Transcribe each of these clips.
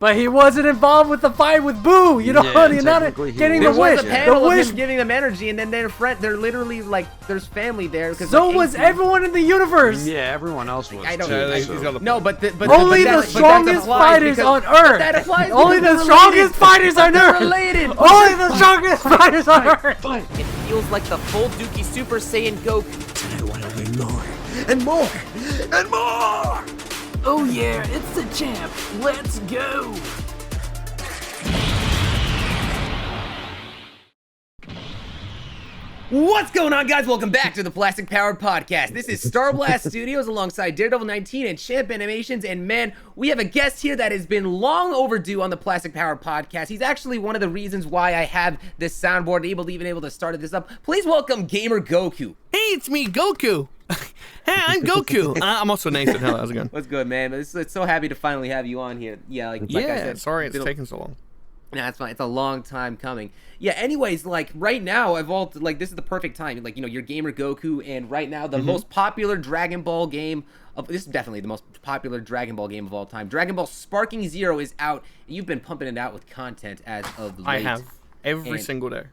But he wasn't involved with the fight with Boo, you know, you're not getting the wish. There was a panel of him giving them energy, and then they're literally like, there's family there. So like, was everyone in the universe. Yeah, everyone else was. I don't know. No, but only the strongest fighters on Earth. That applies. Only the strongest fighters on Earth. Related. Only the strongest fighters on Earth. It feels like the full Dookie Super Saiyan Goku. I want to win more and more and more. Oh yeah, it's the champ. Let's go. What's going on, guys? Welcome back to the Plastic Powered Podcast. This is Starblast Studios alongside Daredevil 19 and Champ Animations. And man, we have a guest here that has been long overdue on the Plastic Powered Podcast. He's actually one of the reasons why I have this soundboard even able to start this up. Please welcome GamerGoku. Hey, it's me, Goku. Hey, I'm Goku. I'm also Nathan. Hello, how's it going? What's good, man? It's so happy to finally have you on here. Yeah, like I said. Sorry it's taking so long. Nah, it's fine. It's a long time coming. Yeah, anyways, like, right now, this is the perfect time. Like, you know, you're GamerGoku, and right now, the most popular Dragon Ball game this is definitely the most popular Dragon Ball game of all time. Dragon Ball Sparking Zero is out, and you've been pumping it out with content as of late. I have. Every single day.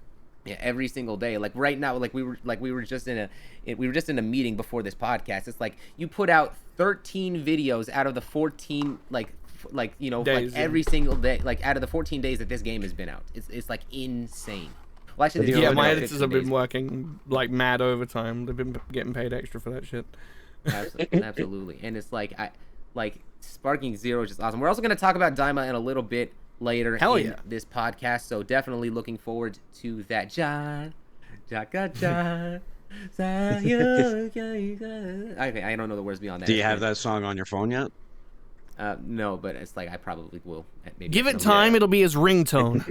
Yeah, every single day. Like, right now, we were just in a meeting before this podcast. It's like, you put out 13 videos out of the 14, days, every single day, like out of the 14 days that this game has been out. It's like insane. Well, actually, yeah, my editors have been working like mad overtime. They've been getting paid extra for that shit. Absolutely. And it's like Sparking Zero is just awesome. We're also going to talk about Daima in a little bit later in this podcast, so definitely looking forward to that. John. Okay, I don't know the words beyond that. Do you have that song on your phone yet? No, but it's like I probably will. Maybe give it time; it'll be his ringtone.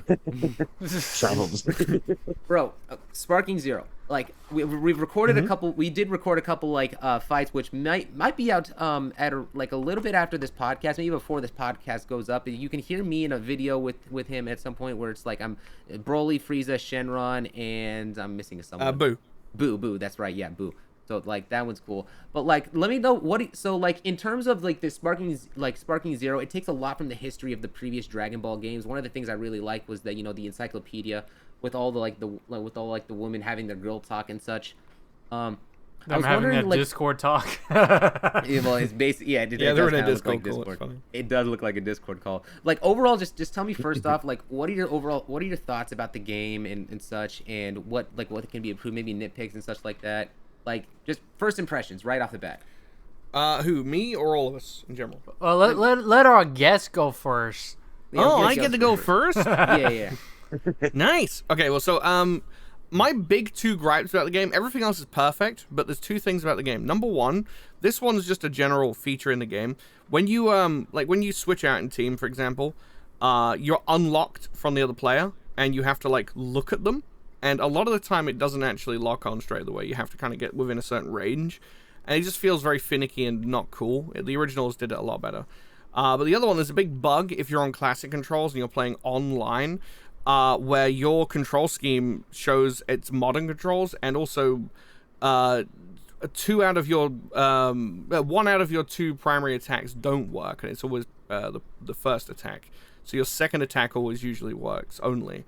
Bro, Sparking Zero. Like we've recorded a couple. We did record a couple fights, which might be out at a little bit after this podcast, maybe before this podcast goes up. You can hear me in a video with him at some point where it's like I'm Broly, Frieza, Shenron, and I'm missing someone. Boo. That's right. Yeah, Boo. So like that one's cool, but like let me know so like in terms of like the Sparking Zero, it takes a lot from the history of the previous Dragon Ball games. One of the things I really liked was that, you know, the encyclopedia with all the women having their girl talk and such. I was having a Discord talk. Well, it's basically they're in a Discord call. It does look like a Discord call. Like overall, just tell me first off, like what are your thoughts about the game and such, and what can be improved, maybe nitpicks and such like that. Like, just first impressions right off the bat. Who, me or all of us in general? Well, let our guest go first. Yeah, I get to go first? Yeah. Nice. Okay, well, so, my big two gripes about the game, everything else is perfect, but there's two things about the game. Number one, this one's just a general feature in the game. When you, when you switch out in team, for example, you're unlocked from the other player, and you have to, look at them. And a lot of the time, it doesn't actually lock on straight away. You have to kind of get within a certain range. And it just feels very finicky and not cool. The originals did it a lot better. But the other one, there's a big bug if you're on classic controls and you're playing online, where your control scheme shows its modern controls, and also one out of your two primary attacks don't work, and it's always the first attack. So your second attack always usually works only.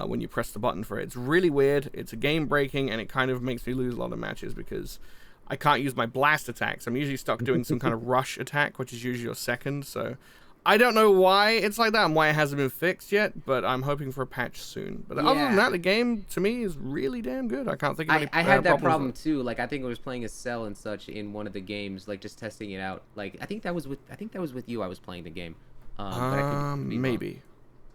When you press the button for it. It's really weird, it's a game breaking, and it kind of makes me lose a lot of matches because I can't use my blast attacks. I'm usually stuck doing some kind of rush attack, which is usually your second, so I don't know why it's like that and why it hasn't been fixed yet, but I'm hoping for a patch soon. But other than that, the game, to me, is really damn good. I can't think of any I had that problem too. Like, I think I was playing a Cell and such in one of the games, like, just testing it out. Like, I think that was with you I was playing the game. Maybe.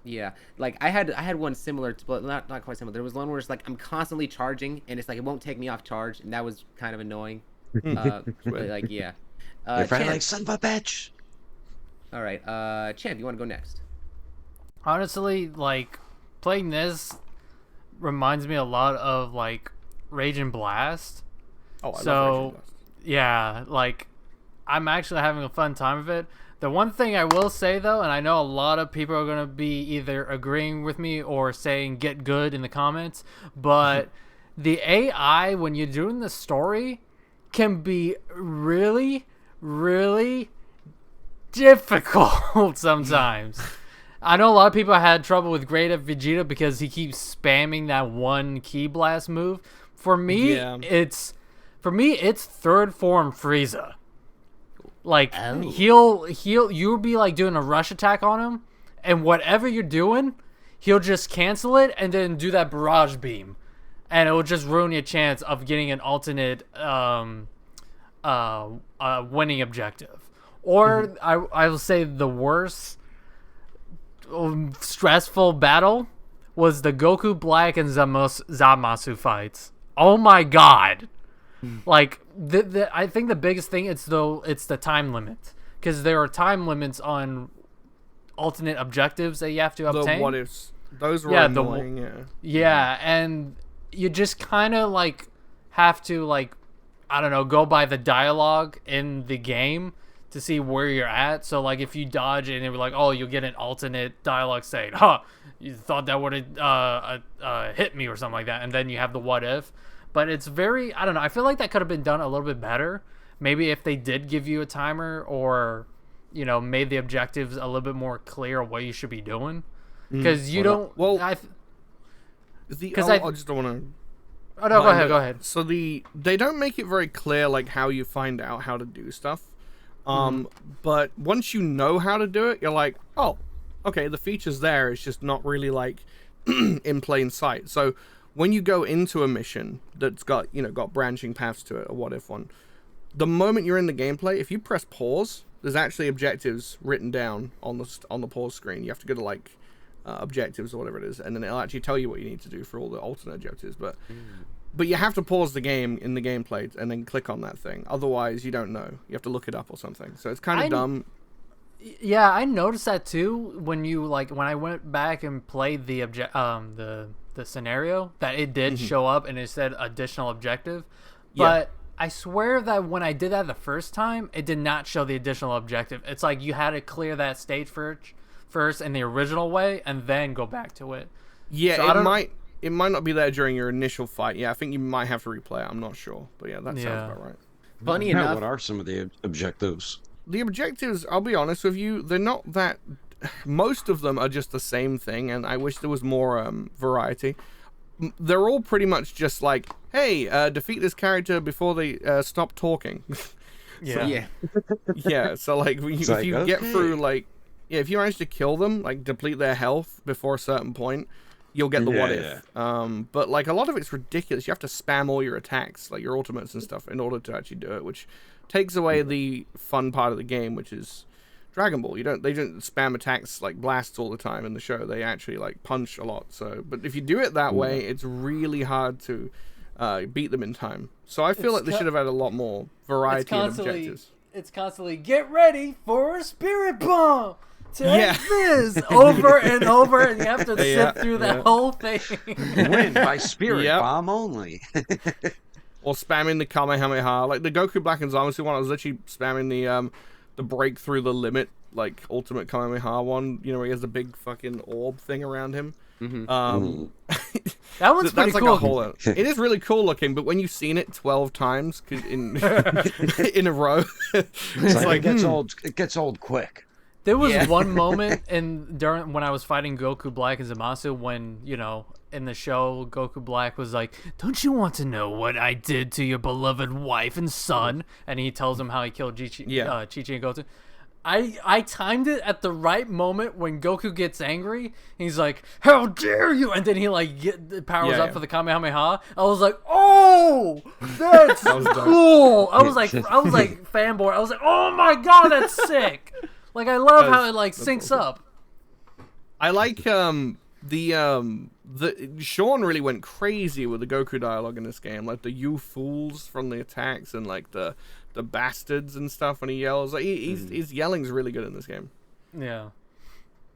Yeah, like I had one similar to, but not quite similar. There was one where it's like I'm constantly charging, and it's like it won't take me off charge, and that was kind of annoying. But like, yeah. Your friend like, son of a bitch. All right, Champ, you want to go next? Honestly, like playing this reminds me a lot of like Rage and Blast. Oh, I love Rage and Blast. Yeah, like I'm actually having a fun time with it. The one thing I will say, though, and I know a lot of people are going to be either agreeing with me or saying get good in the comments, but the AI, when you're doing the story, can be really, really difficult sometimes. I know a lot of people had trouble with Great Ep Vegeta because he keeps spamming that one Ki Blast move. For me, it's third form Frieza. Like you'll be like doing a rush attack on him, and whatever you're doing, he'll just cancel it and then do that barrage beam, and it will just ruin your chance of getting an alternate winning objective. Or I will say the worst stressful battle was the Goku Black and Zamasu fights. Oh my god. Like I think the biggest thing it's the time limit, because there are time limits on alternate objectives that you have to obtain. The what ifs, those were annoying. Yeah, and you just kind of like have to like, I don't know, go by the dialogue in the game to see where you're at. So like if you dodge it and you're like, oh, you'll get an alternate dialogue saying, you thought that would have hit me or something like that, and then you have the what if. But it's very, I don't know, I feel like that could have been done a little bit better. Maybe if they did give you a timer, or, you know, made the objectives a little bit more clear what you should be doing. Because you don't... Well, I just don't want to... Oh, no, go ahead. So they don't make it very clear, like, how you find out how to do stuff. But once you know how to do it, you're like, oh, okay, the feature's there. It's just not really, like, in plain sight. So... when you go into a mission that's got branching paths to it, or what if one, the moment you're in the gameplay, if you press pause, there's actually objectives written down on the pause screen. You have to go to like objectives or whatever it is, and then it'll actually tell you what you need to do for all the alternate objectives. But you have to pause the game in the gameplay and then click on that thing. Otherwise, you don't know. You have to look it up or something. So it's kind of dumb. Yeah, I noticed that too when I went back and played the scenario, that it did show up and it said additional objective. But I swear that when I did that the first time, it did not show the additional objective. It's like you had to clear that stage first in the original way and then go back to it. Yeah, so it might not be there during your initial fight. Yeah, I think you might have to replay it. I'm not sure. But yeah, that sounds about right. Funny enough, what are some of the objectives? The objectives, I'll be honest with you, they're not that... Most of them are just the same thing, and I wish there was more variety. They're all pretty much just like, hey, defeat this character before they stop talking. Yeah. So like, if you get through, like, if you manage to kill them, like, deplete their health before a certain point, you'll get the what if. But, like, a lot of it's ridiculous. You have to spam all your attacks, like your ultimates and stuff, in order to actually do it, which takes away the fun part of the game, which is... Dragon Ball, they don't spam attacks like blasts all the time in the show. They actually like punch a lot. So, but if you do it that way, it's really hard to beat them in time. So I feel like they should have had a lot more variety in objectives. It's constantly get ready for a spirit bomb. Take this over and over, and you have to sit through that whole thing. Win by spirit bomb only. Or spamming the Kamehameha, like the Goku Black and Zamasu one. I was literally spamming the break through the limit, like ultimate Kamehameha one, where he has the big fucking orb thing around him. That one's pretty cool. It is really cool looking, but when you've seen it 12 times in a row, it's like it gets old quick. There was one moment during when I was fighting Goku Black and Zamasu when, in the show, Goku Black was like, "Don't you want to know what I did to your beloved wife and son?" And he tells him how he killed Chi-Chi and Goku. I timed it at the right moment when Goku gets angry. He's like, "How dare you!" And then he powers up for the Kamehameha. I was like, "Oh, that's cool!" I was like fanboy. I was like, "Oh my god, that's sick!" Like, I love how it syncs up. I like Sean really went crazy with the Goku dialogue in this game, like the "you fools" from the attacks and like the bastards and stuff when he yells. Like his yelling's really good in this game. Yeah,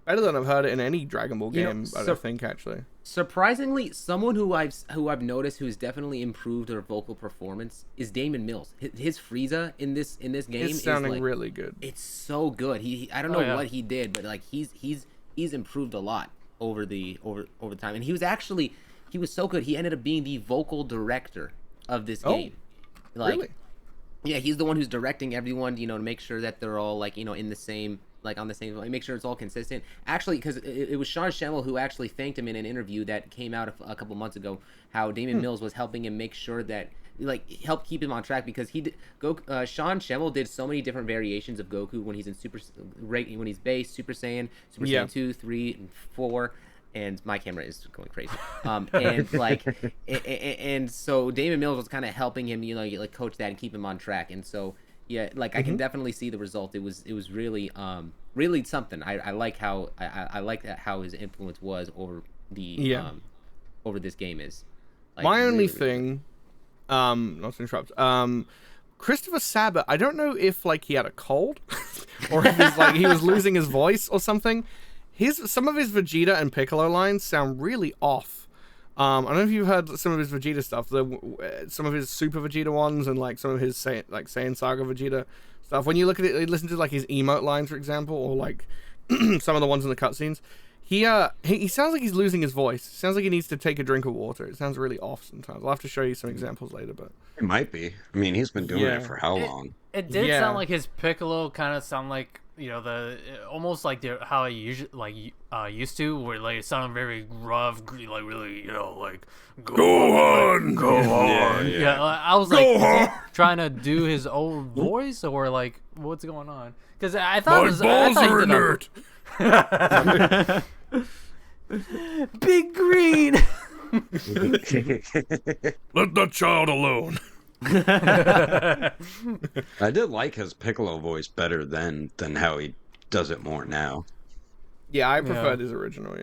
better than I've heard it in any Dragon Ball game. I don't think actually. Surprisingly, someone who I've noticed who's definitely improved their vocal performance is Damon Mills. His Frieza in this game is sounding really good. It's so good. I don't know what he did, but like he's improved a lot over time, and he was so good. He ended up being the vocal director of this game. Like, really? Yeah, he's the one who's directing everyone, to make sure that they're all in the same like on the same, like, make sure it's all consistent. Actually, because it was Sean Schemmel who actually thanked him in an interview that came out a couple months ago, how Damon Mills was helping him make sure that, like, help keep him on track, because Sean Schemmel did so many different variations of Goku when he's in when he's base, Super Saiyan, Super Saiyan 2, 3, and 4. And my camera is going crazy. And like, and so Damon Mills was kind of helping him, you know, like coach that and keep him on track. And so, yeah, like I can definitely see the result. It was really, really something. I like how I like that how his influence was over the over this game is. Like, my only really, thing, not to interrupt, Christopher Sabat, I don't know if like he had a cold or if he's like he was losing his voice or something. Some of his Vegeta and Piccolo lines sound really off. I don't know if you've heard some of his Vegeta stuff, some of his Super Vegeta ones, and like some of his Saiyan Saga Vegeta stuff. When you look at it, listen to like his emote lines, for example, or like some of the ones in the cutscenes, he sounds like he's losing his voice. It sounds like he needs to take a drink of water. It sounds really off sometimes. I'll have to show you some examples later, but it might be. I mean, he's been doing it for how long? It did sound like his Piccolo kind of sound like, you know, almost like how I usually used to, where like it sounded very rough, like really, you know, like go on. Yeah, I was like, is he trying to do his old voice, or like what's going on? Because I thought balls are inert. Big Green. Let that child alone. I did like his Piccolo voice better than how he does it more now. Yeah, I preferred his original.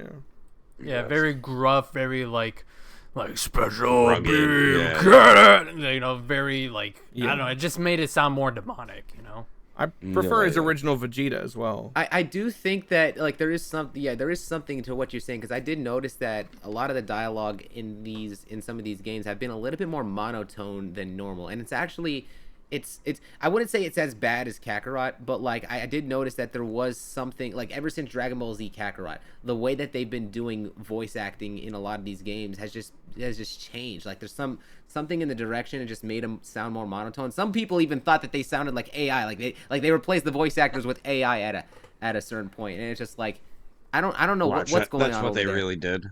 Yeah, very gruff, very like special Rugged, beam, you know, very like I don't know. It just made it sound more demonic, you know. I prefer his original Vegeta as well. I do think that like there is something to what you're saying, because I did notice that a lot of the dialogue in some of these games have been a little bit more monotone than normal, and it's actually it's I wouldn't say it's as bad as Kakarot, but like I did notice that there was something, like ever since Dragon Ball Z Kakarot, the way that they've been doing voice acting in a lot of these games has just changed. Like there's something in the direction, it just made them sound more monotone. Some people even thought that they sounded like AI, like they replaced the voice actors with AI at a certain point, and it's just like I don't know what's going on. That's what they there. really did.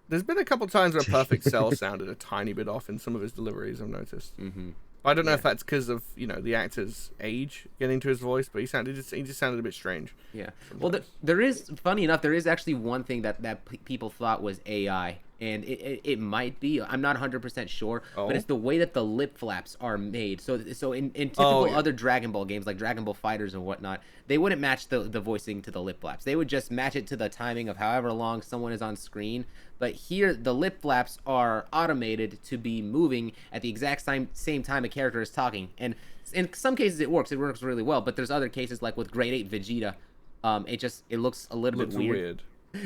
There's been a couple times where Perfect Cell sounded a tiny bit off in some of his deliveries, I've noticed. I don't know if that's because of, you know, the actor's age getting to his voice, but he just sounded a bit strange. Yeah. Well, there is, funny enough, there is actually one thing that people thought was AI, and it might be. I'm not 100% sure, but it's the way that the lip flaps are made. So in typical other Dragon Ball games, like Dragon Ball Fighters and whatnot, they wouldn't match the voicing to the lip flaps. They would just match it to the timing of however long someone is on screen. But here, the lip flaps are automated to be moving at the exact same time a character is talking. And in some cases, it works really well. But there's other cases, like with Grade 8 Vegeta, it looks a little bit weird.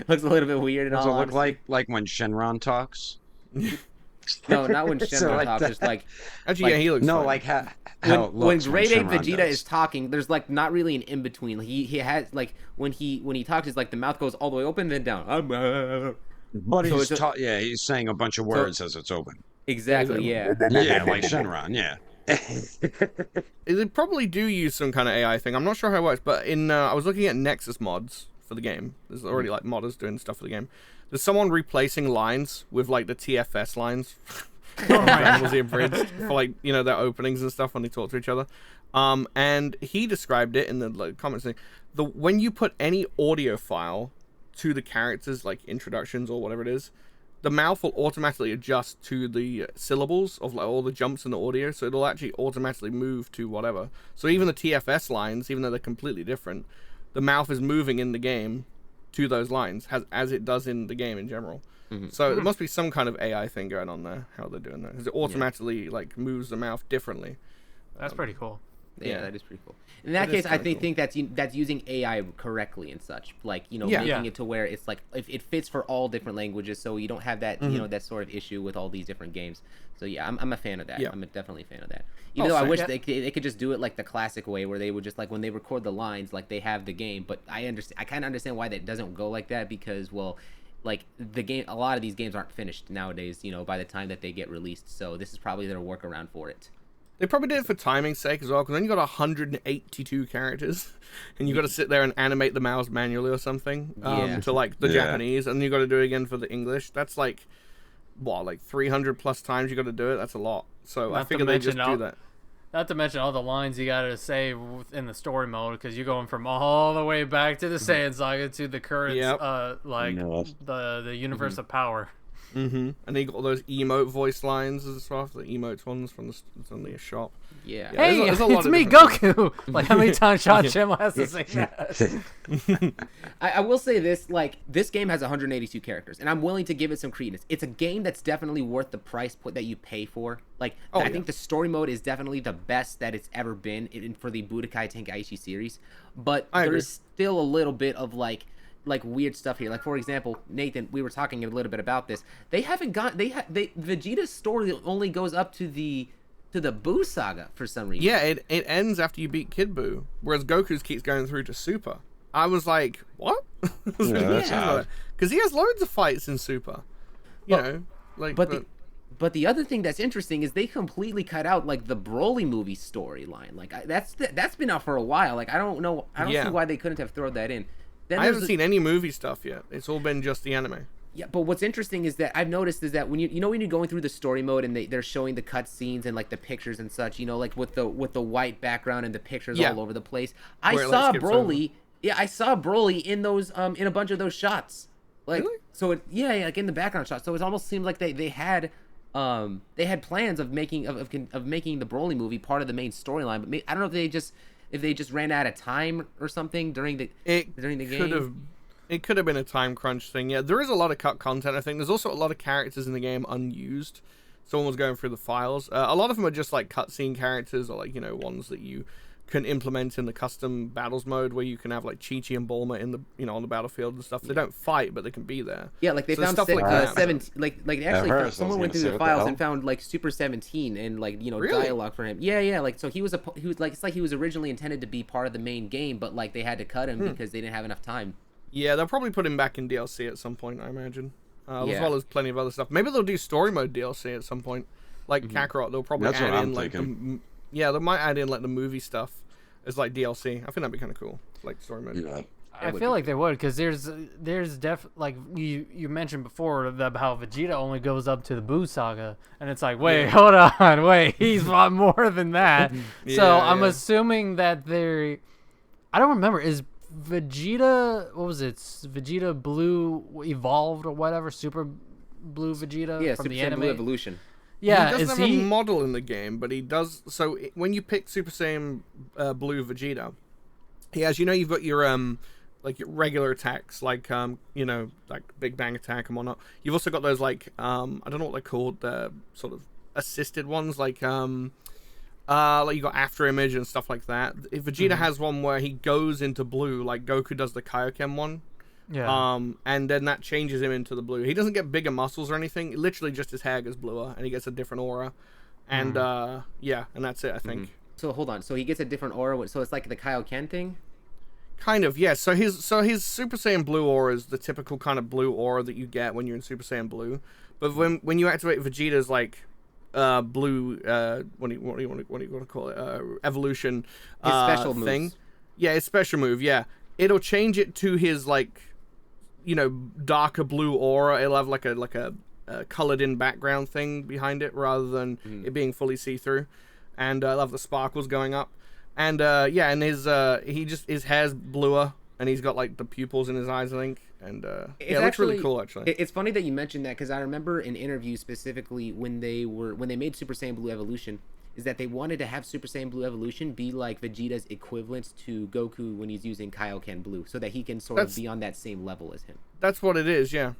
Looks a little bit weird. Does it look like when Shenron talks? No, not when Shenron talks. Just like actually, he looks. No, fine. like how when Grade 8 Vegeta does. is talking, there's like not really an in between. He has like when he talks, it's like the mouth goes all the way open and then down. But he's saying a bunch of words as it's open. Exactly, yeah. Yeah, like Shenron, yeah. They probably do use some kind of AI thing. I'm not sure how it works, but I was looking at Nexus mods for the game. There's already like modders doing stuff for the game. There's someone replacing lines with like the TFS lines. Was abridged for like, you know, their openings and stuff when they talk to each other. And he described it in the comments thing. When you put any audio file to the characters, like introductions or whatever it is, the mouth will automatically adjust to the syllables of like all the jumps in the audio, so it'll actually automatically move to whatever. So even the TFS lines, even though they're completely different, the mouth is moving in the game to those lines as it does in the game in general. So there must be some kind of AI thing going on there, how they're doing that, because it automatically like moves the mouth differently. That's pretty cool. Yeah, that is pretty cool. In that case, I think that's using AI correctly and such, like, you know, making it to where it's like if it fits for all different languages, so you don't have that you know, that sort of issue with all these different games. So yeah, I'm a fan of that. Yeah. I'm definitely a fan of that. Even though I wish they could just do it like the classic way, where they would just like when they record the lines, like they have the game. But I kind of understand why that doesn't go like that, because like the game, a lot of these games aren't finished nowadays, you know, by the time that they get released. So this is probably their workaround for it. They probably did it for timing's sake as well, because then you got 182 characters, and you got to sit there and animate the mouse manually or something to like the Japanese, and you got to do it again for the English. That's like, what, like 300 plus times you got to do it. That's a lot. So I figured they just do that. Not to mention all the lines you gotta say in the story mode, because you're going from all the way back to the Saiyan Saga to the current, the universe of power. And then you got all those emote voice lines as well, the emotes ones from the shop. Yeah. Hey, there's a lot it's of me, Goku. Like, how many times Sean Schimmel has to say that? I will say this, like, this game has 182 characters, and I'm willing to give it some credence. It's a game that's definitely worth the price that you pay for. Like, I think the story mode is definitely the best that it's ever been for the Budokai Tenkaichi series, but there's still a little bit of, like weird stuff here. Like, for example, Nathan, we were talking a little bit about this. They haven't got Vegeta's story only goes up to the Buu saga for some reason. Yeah, it ends after you beat Kid Buu, whereas Goku's keeps going through to Super. I was like, what? Because he has loads of fights in Super. But the other thing that's interesting is they completely cut out like the Broly movie storyline. Like that's been out for a while. Like I don't see why they couldn't have thrown that in. Then I haven't seen any movie stuff yet. It's all been just the anime. Yeah, but what's interesting is that I've noticed is that when when you're going through the story mode and they're showing the cutscenes and like the pictures and such, like with the white background and the pictures all over the place. I saw Broly. Yeah, I saw Broly in those in a bunch of those shots. Like really? So like in the background shots. So it almost seemed like they had plans of making making the Broly movie part of the main storyline, but I don't know if they just ran out of time or something during the game. It could have been a time crunch thing. Yeah, there is a lot of cut content, I think. There's also a lot of characters in the game unused. Someone was going through the files. A lot of them are just like cutscene characters, or like, ones that you can implement in the custom battles mode, where you can have like Chi-Chi and Bulma in the on the battlefield and stuff. They don't fight, but they can be there. Yeah, like they found stuff like that. 17. Like actually, someone went through the files and found like Super 17 and like really? dialogue for him. Yeah. Like so he was like it's like he was originally intended to be part of the main game, but like they had to cut him because they didn't have enough time. Yeah, they'll probably put him back in DLC at some point, I imagine. As well as plenty of other stuff. Maybe they'll do story mode DLC at some point, like Kakarot. They'll probably add in like they might add in like the movie stuff as like DLC. I think that'd be kind of cool, like story mode. Yeah. I feel like they would, because there's like you mentioned before about how Vegeta only goes up to the Buu saga, and it's like, wait, hold on, he's a lot more than that. So I'm assuming that I don't remember, is Vegeta, what was it? Vegeta Blue Evolved or whatever, Super Blue Vegeta from Super the Saiyan anime. Blue Evolution. Yeah, he doesn't have a model in the game, but he does. So when you pick Super Saiyan Blue Vegeta, he has, you've got your like your regular attacks, like like Big Bang Attack and whatnot. You've also got those like I don't know what they're called, sort of assisted ones, like you got After Image and stuff like that. If Vegeta has one where he goes into blue, like Goku does the Kaioken one. Yeah. And then that changes him into the blue. He doesn't get bigger muscles or anything. Literally just his hair gets bluer and he gets a different aura. And and that's it, I think. So hold on. So he gets a different aura. So it's like the Kaioken thing? Kind of, yeah. So his Super Saiyan Blue aura is the typical kind of blue aura that you get when you're in Super Saiyan Blue. But when you activate Vegeta's like blue what do you want to call it? Evolution his special thing. Moves. Yeah, his special move, yeah. It'll change it to his like darker blue aura. It'll have like a colored in background thing behind it rather than it being fully see-through. And I love the sparkles going up. And and his hair's bluer and he's got like the pupils in his eyes, I think. And it looks really cool actually. It's funny that you mentioned that, because I remember in interviews specifically when they made Super Saiyan Blue Evolution, is that they wanted to have Super Saiyan Blue Evolution be like Vegeta's equivalent to Goku when he's using Kaioken Blue, so that he can sort of be on that same level as him. That's what it is, yeah.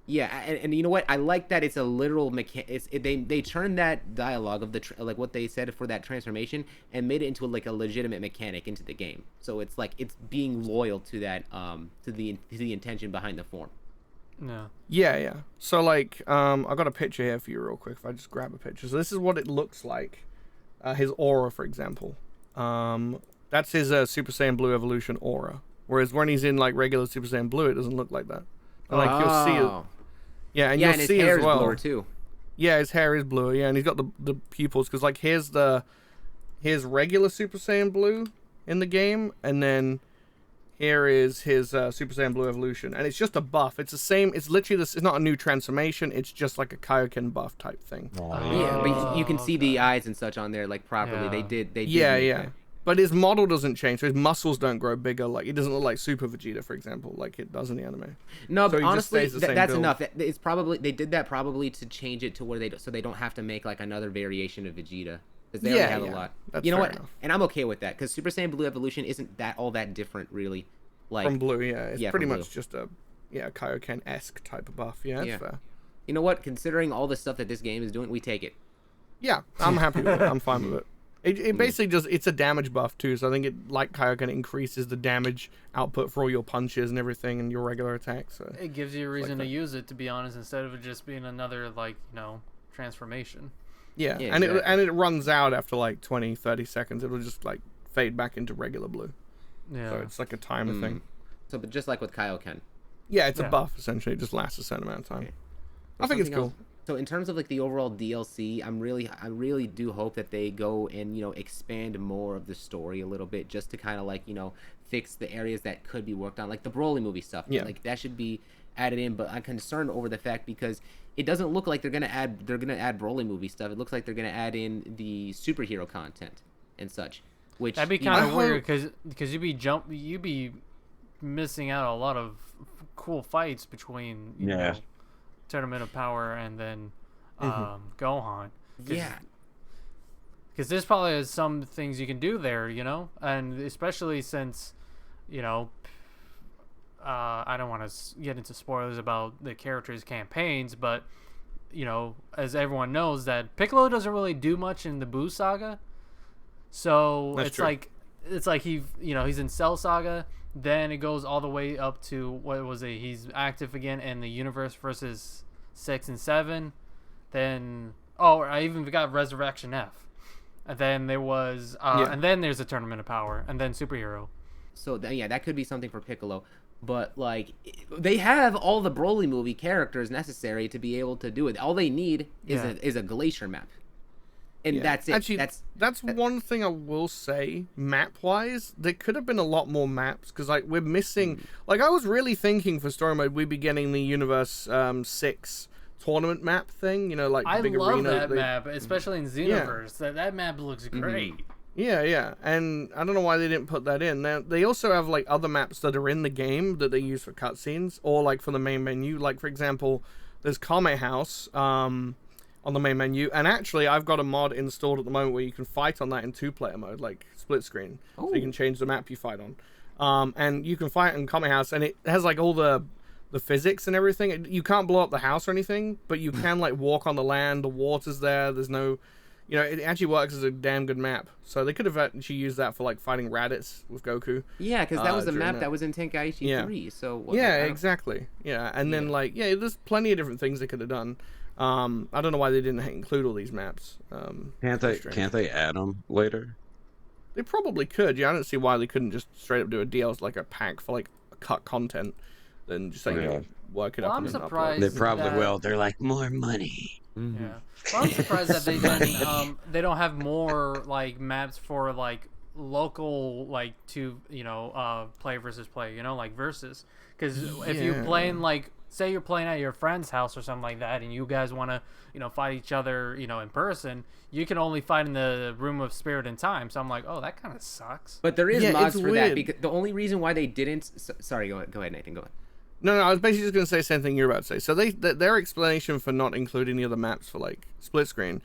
Yeah, and you know what? I like that it's a literal they turned that dialogue of like what they said for that transformation and made it into like a legitimate mechanic into the game. So it's like it's being loyal to that to the intention behind the form. No. Yeah. So like I got a picture here for you real quick. If I just grab a picture. So this is what it looks like. His aura, for example. That's his Super Saiyan Blue Evolution aura. Whereas when he's in like regular Super Saiyan Blue, it doesn't look like that. And, like you'll see it. Yeah, and you'll his see hair as well. Is bluer too. Yeah, his hair is bluer. Yeah, and he's got the pupils, because like here's the his regular Super Saiyan Blue in the game, and then here is his Super Saiyan Blue Evolution, and it's just a buff. It's the same. It's literally this. It's not a new transformation. It's just like a Kaioken buff type thing. Yeah, but you can see the eyes and such on there like properly. Yeah. They did. Yeah. But his model doesn't change, so his muscles don't grow bigger. Like, it doesn't look like Super Vegeta, for example, like it does in the anime. No, So but he just honestly, stays the same that's build. enough. It's probably they did that probably to change it to where they don't have to make like another variation of Vegeta, because they already have a lot. That's you know fair what? enough. And I'm okay with that, because Super Saiyan Blue Evolution isn't that all that different really. Like From Blue, yeah. It's pretty from much Blue. just a Kaioken-esque type of buff. Yeah, that's Yeah. fair. You know what? Considering all the stuff that this game is doing, we take it. Yeah, I'm happy with it. I'm fine with it. It basically just, it's a damage buff too, so I think it, like Kaioken, it increases the damage output for all your punches and everything and your regular attacks. So. It gives you a reason that. to use it, to be honest, instead of it just being another, like, transformation. Yeah, Yeah, and exactly. it runs out after like 20, 30 seconds. It'll just like fade back into regular blue. Yeah. So it's like a timer thing. So, but just like with Kaioken. Yeah, it's a Yeah. buff essentially. It just lasts a certain amount of time. Okay. I think it's Something cool. else. So in terms of like the overall DLC, I really do hope that they go and expand more of the story a little bit, just to kind of like fix the areas that could be worked on, like the Broly movie stuff. Yeah. Like that should be added in. But I'm concerned over the fact, because it doesn't look like they're gonna add Broly movie stuff. It looks like they're gonna add in the superhero content and such. Which That'd be you know, kind of weird, because you'd be missing out on a lot of cool fights between Yeah. Tournament of Power and then Gohan. yeah. Because there's probably some things you can do there, and especially since, I don't want to get into spoilers about the characters' campaigns, but, as everyone knows, that Piccolo doesn't really do much in the Buu saga. So That's true. it's like he's in Cell Saga, then it goes all the way up to what was it? He's active again in the Universe versus 6 and 7. Then I even got Resurrection F. And then there was and then there's a Tournament of Power, and then Superhero. So that could be something for Piccolo. But like, they have all the Broly movie characters necessary to be able to do it. All they need is a glacier map, and Yeah. that's it. Actually, that's one thing I will say. Map-wise, there could have been a lot more maps, because like we're missing. Like, I was really thinking for story mode we'd be getting the Universe 6 tournament map thing. Like the I big love arena. that map, especially in Yeah. Xenoverse. That map looks great. Yeah, and I don't know why they didn't put that in. Now, they also have like other maps that are in the game that they use for cutscenes, or like for the main menu. Like, for example, there's Kame House on the main menu, and actually I've got a mod installed at the moment where you can fight on that in 2-player mode, like split screen. So you can change the map you fight on, and you can fight in Kame House, and it has like all the physics and everything. You can't blow up the house or anything, but you can like walk on the land. The water's there. There's no, it actually works as a damn good map. So they could have actually used that for like fighting Raditz with Goku. Yeah, because that was the during map that. that was in Tenkaichi 3. So I don't- Exactly. Yeah, and then there's plenty of different things they could have done. I don't know why they didn't include all these maps. Can't they add them later? They probably could. Yeah, I don't see why they couldn't just straight up do a DLC, like a pack for like cut content, then just work it Well, up. I'm and then surprised. upload. They probably that- will. They're like, more money. Yeah. Well, I'm surprised that they don't have more like maps for like local like play versus play. Like versus, because if you're playing like, say you're playing at your friend's house or something like that, and you guys want to fight each other in person, you can only fight in the Room of Spirit and Time. So I'm like, oh, that kind of sucks. But there is Yeah, mods it's for that, weird. because the only reason why they didn't. Sorry, go ahead, Nathan. Go ahead. No, I was basically just going to say the same thing you're about to say. So their explanation for not including the other maps for like split screen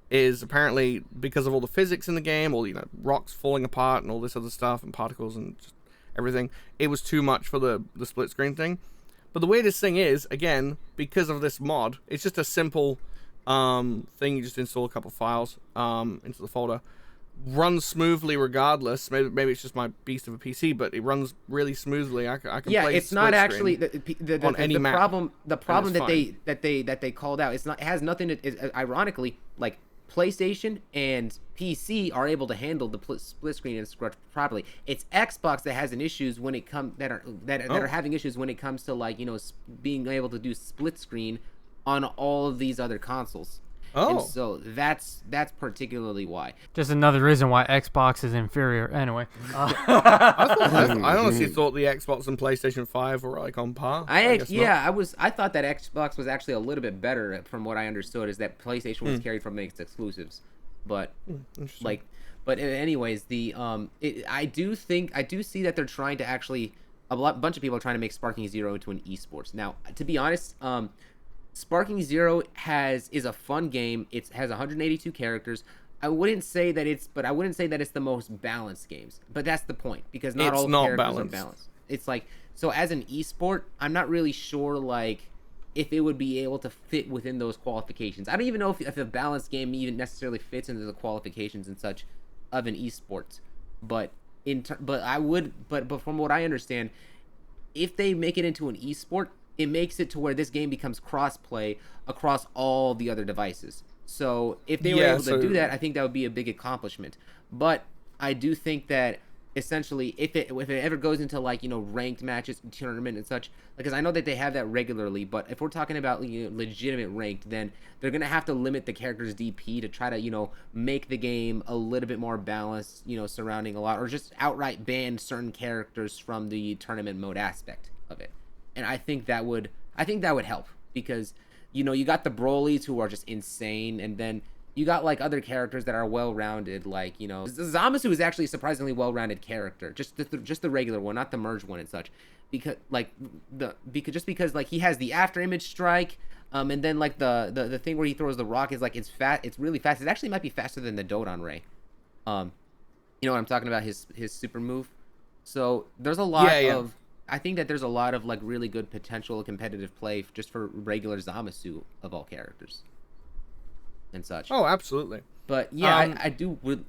is apparently because of all the physics in the game, all rocks falling apart and all this other stuff and particles and just everything. It was too much for the split screen thing. But the weirdest thing is, again, because of this mod, it's just a simple thing. You just install a couple files into the folder. Runs smoothly regardless. Maybe it's just my beast of a PC, but it runs really smoothly. I can play It's not split actually screen on any map, problem. The problem it's that they called out. It has nothing to. Ironically, like PlayStation and PC are able to handle the split screen and scratch properly. It's Xbox that has an issues when it that are having issues when it comes to like being able to do split screen on all of these other consoles. And Oh. so that's particularly why. Just another reason why Xbox is inferior. Anyway. I honestly thought the Xbox and PlayStation 5 were like on par. I guess not. I thought that Xbox was actually a little bit better from what I understood, is that PlayStation was carried from its exclusives, but like, but anyways, I do see that they're trying to actually bunch of people are trying to make Sparking Zero into an esports. Now, to be honest, Sparking Zero is a fun game. It has 182 characters. I wouldn't say that it's the most balanced games. But that's the point, because not all characters are balanced. It's like, so as an esport, I'm not really sure like if it would be able to fit within those qualifications. I don't even know if a balanced game even necessarily fits into the qualifications and such of an esport. But but from what I understand, if they make it into an esport, it makes it to where this game becomes cross-play across all the other devices. So if they were able to do that, I think that would be a big accomplishment. But I do think that essentially, if it ever goes into like, ranked matches, tournament and such, because I know that they have that regularly, but if we're talking about legitimate ranked, then they're gonna have to limit the character's DP to try to make the game a little bit more balanced, surrounding a lot, or just outright ban certain characters from the tournament mode aspect of it. And I think that would help, because you got the Brolys, who are just insane, and then you got like other characters that are well-rounded, like Zamasu is actually a surprisingly well-rounded character, just the regular one, not the merged one and such, because he has the after image strike, and then like the thing where he throws the rock is like it's really fast. It actually might be faster than the Dodon Ray. You know what I'm talking about, his super move. So there's a lot of I think that there's a lot of like really good potential competitive play just for regular Zamasu of all characters and such. Oh, absolutely. But yeah,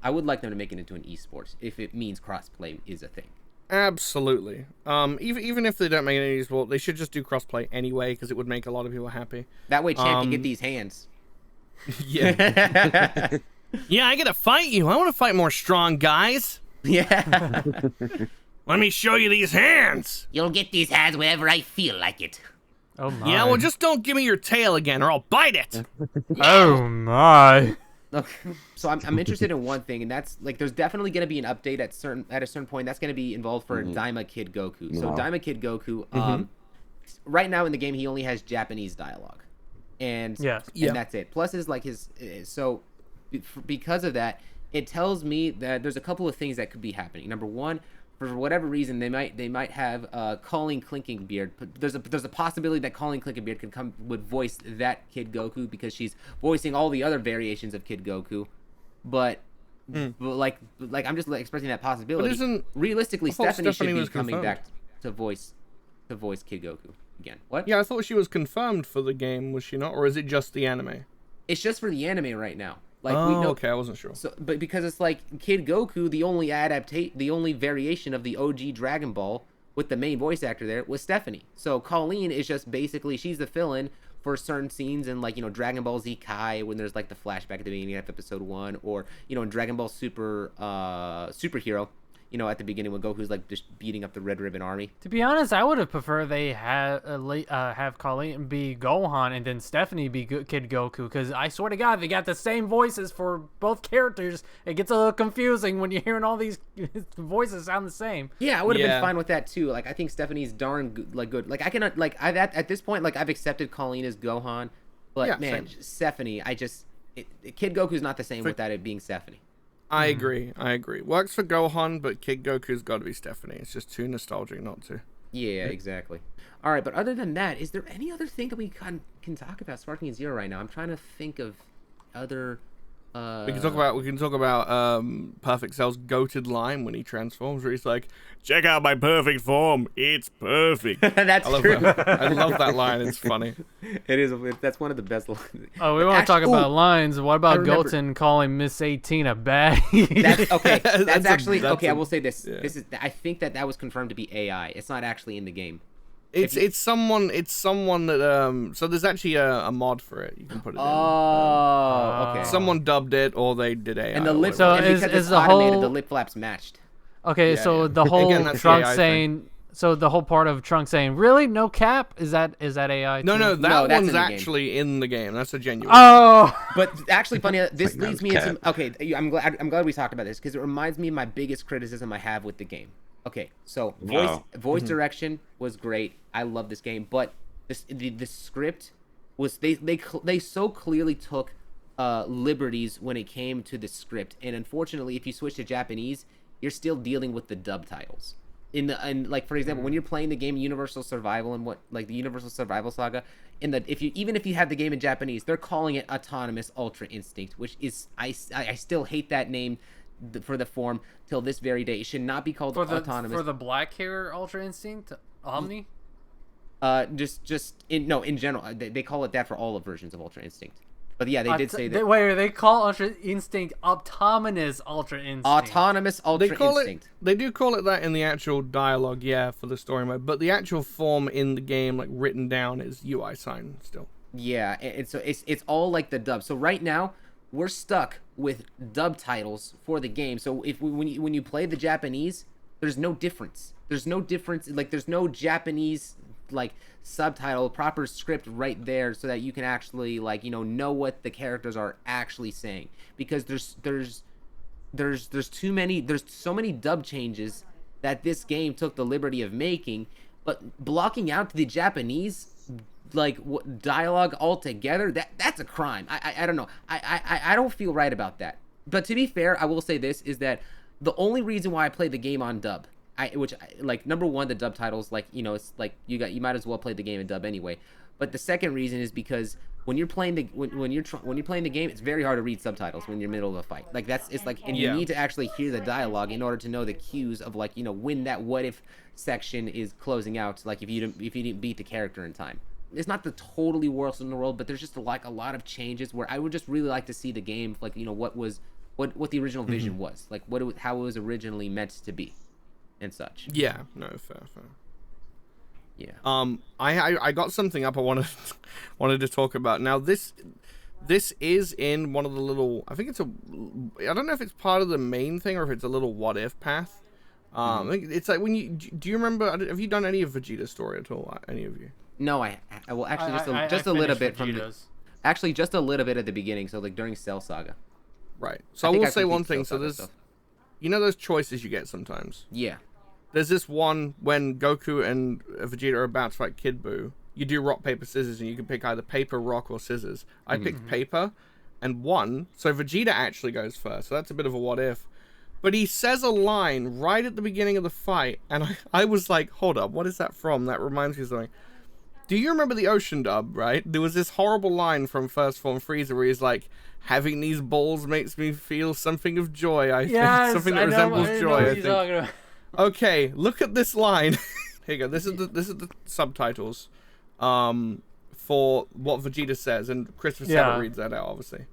I would like them to make it into an esports if it means crossplay is a thing. Absolutely. Even if they don't make it an esport, they should just do crossplay anyway, because it would make a lot of people happy. That way, Champ can get these hands. Yeah. Yeah, I gotta fight you. I want to fight more strong guys. Yeah. Let me show you these hands. You'll get these hands whenever I feel like it. Oh my. Yeah, well, just don't give me your tail again, or I'll bite it. Oh my. Okay. So I'm interested in one thing, and that's like there's definitely going to be an update at a certain point that's going to be involved for Daima Kid Goku. So Daima Kid Goku, right now in the game he only has Japanese dialogue, and that's it. Plus is like because of that, it tells me that there's a couple of things that could be happening. Number one, for whatever reason, they might have Colleen Clinking-Beard. There's a possibility that Colleen Clinking-Beard would voice that Kid Goku, because she's voicing all the other variations of Kid Goku. But like I'm just expressing that possibility. But realistically, Stephanie should be coming back to voice Kid Goku again. What? Yeah, I thought she was confirmed for the game, was she not? Or is it just the anime? It's just for the anime right now. Like, okay, I wasn't sure. So, but because it's like Kid Goku, the only variation of the OG Dragon Ball with the main voice actor there was Stephanie. So Colleen is just basically, she's the fill-in for certain scenes in like Dragon Ball Z Kai, when there's like the flashback at the beginning of episode 1, or in Dragon Ball Superhero. At the beginning when Goku's like just beating up the Red Ribbon Army. To be honest, I would have preferred they have Colleen be Gohan and then Stephanie be Kid Goku, because I swear to God, they got the same voices for both characters. It gets a little confusing when you're hearing all these voices sound the same. Yeah, I would have been fine with that too. Like, I think Stephanie's darn good. Like I cannot at this point, like I've accepted Colleen as Gohan, but man, same. Stephanie, Kid Goku's not the same without it being Stephanie. I agree. Works for Gohan, but Kid Goku's got to be Stephanie. It's just too nostalgic not to. Yeah, exactly. All right, but other than that, is there any other thing that we can talk about Sparking Zero right now? I'm trying to think of other. We can talk about Perfect Cell's goated line when he transforms, where he's like, "Check out my perfect form. It's perfect." That's true. I love that line. It's funny. It is. That's one of the best lines. Oh, we want to talk about lines. What about Goten calling Miss 18 a baddie? That's okay. That's actually okay. I will say this. Yeah. I think that was confirmed to be AI. It's not actually in the game. It's someone that so there's actually a mod for it. You can put it in. Okay. Someone dubbed it, or they did AI. And the lip, so is the automated, whole the lip flaps matched. Okay, the whole Trunks saying So the whole part of Trunks saying, "Really, no cap"? Is that AI? No, too? no, No, that that's one's in the game. actually in the game. That's a genuine. Oh, But actually, funny. This Like, leads no me cap. into. Okay, I'm glad we talked about this because it reminds me of my biggest criticism I have with the game. Okay, so Wow. voice direction was great. I love this game, but the script was they so clearly took liberties when it came to the script, and unfortunately, if you switch to Japanese, you're still dealing with the dub titles. And like for example, when you're playing the game Universal Survival and the Universal Survival Saga, even if you have the game in Japanese, they're calling it Autonomous Ultra Instinct, which is I still hate that name for the form till this very day. It should not be called Autonomous. for the black hair Ultra Instinct Omni. In general, they call it that for all of versions of Ultra Instinct. But yeah, they did say that. Wait, they call Ultra Instinct Autonomous Ultra Instinct. Autonomous Ultra Instinct. They do call it that in the actual dialogue, yeah, for the story mode. But the actual form in the game, like written down, is UI sign still. Yeah, and so it's all like the dub. So right now we're stuck with dub titles for the game. So when you play the Japanese, there's no difference. There's no difference. Like there's no Japanese like subtitle, proper script right there, so that you can actually like know what the characters are actually saying. Because there's so many dub changes that this game took the liberty of making, but blocking out the Japanese like dialogue altogether, that's a crime. I don't know. I don't feel right about that. But to be fair, I will say this is that the only reason why I play the game on dub, number one, the dub titles, it's like you might as well play the game in dub anyway. But the second reason is because when you're playing when you're playing the game, it's very hard to read subtitles when you're in the middle of a fight. You need to actually hear the dialogue in order to know the cues of when that what if section is closing out. Like if you didn't beat the character in time. It's not the totally worst in the world, but there's just a lot of changes where I would just really like to see the game what the original vision was, like how it was originally meant to be, and such. Yeah, no, fair. Yeah. I got something up I wanted to talk about. Now this is in one of the little, I don't know if it's part of the main thing or if it's a little what if path. It's like do you remember, have you done any of Vegeta's story at all, any of you? No, I will actually just a little bit actually just a little bit at the beginning, so like during Cell Saga. Right. So I will say one thing. So there's, those choices you get sometimes. Yeah. There's this one when Goku and Vegeta are about to fight Kid Buu. You do rock, paper, scissors, and you can pick either paper, rock, or scissors. I picked paper and won. So Vegeta actually goes first. So that's a bit of a what if. But he says a line right at the beginning of the fight, and I was like, hold up, what is that from? That reminds me of something. Do you remember the Ocean dub, right? There was this horrible line from First Form Frieza where he's like, having these balls makes me feel something of joy, I think. Something that resembles joy, I think. Okay, look at this line. Here you go. This is the subtitles for what Vegeta says, and Christopher Sabat reads that out, obviously.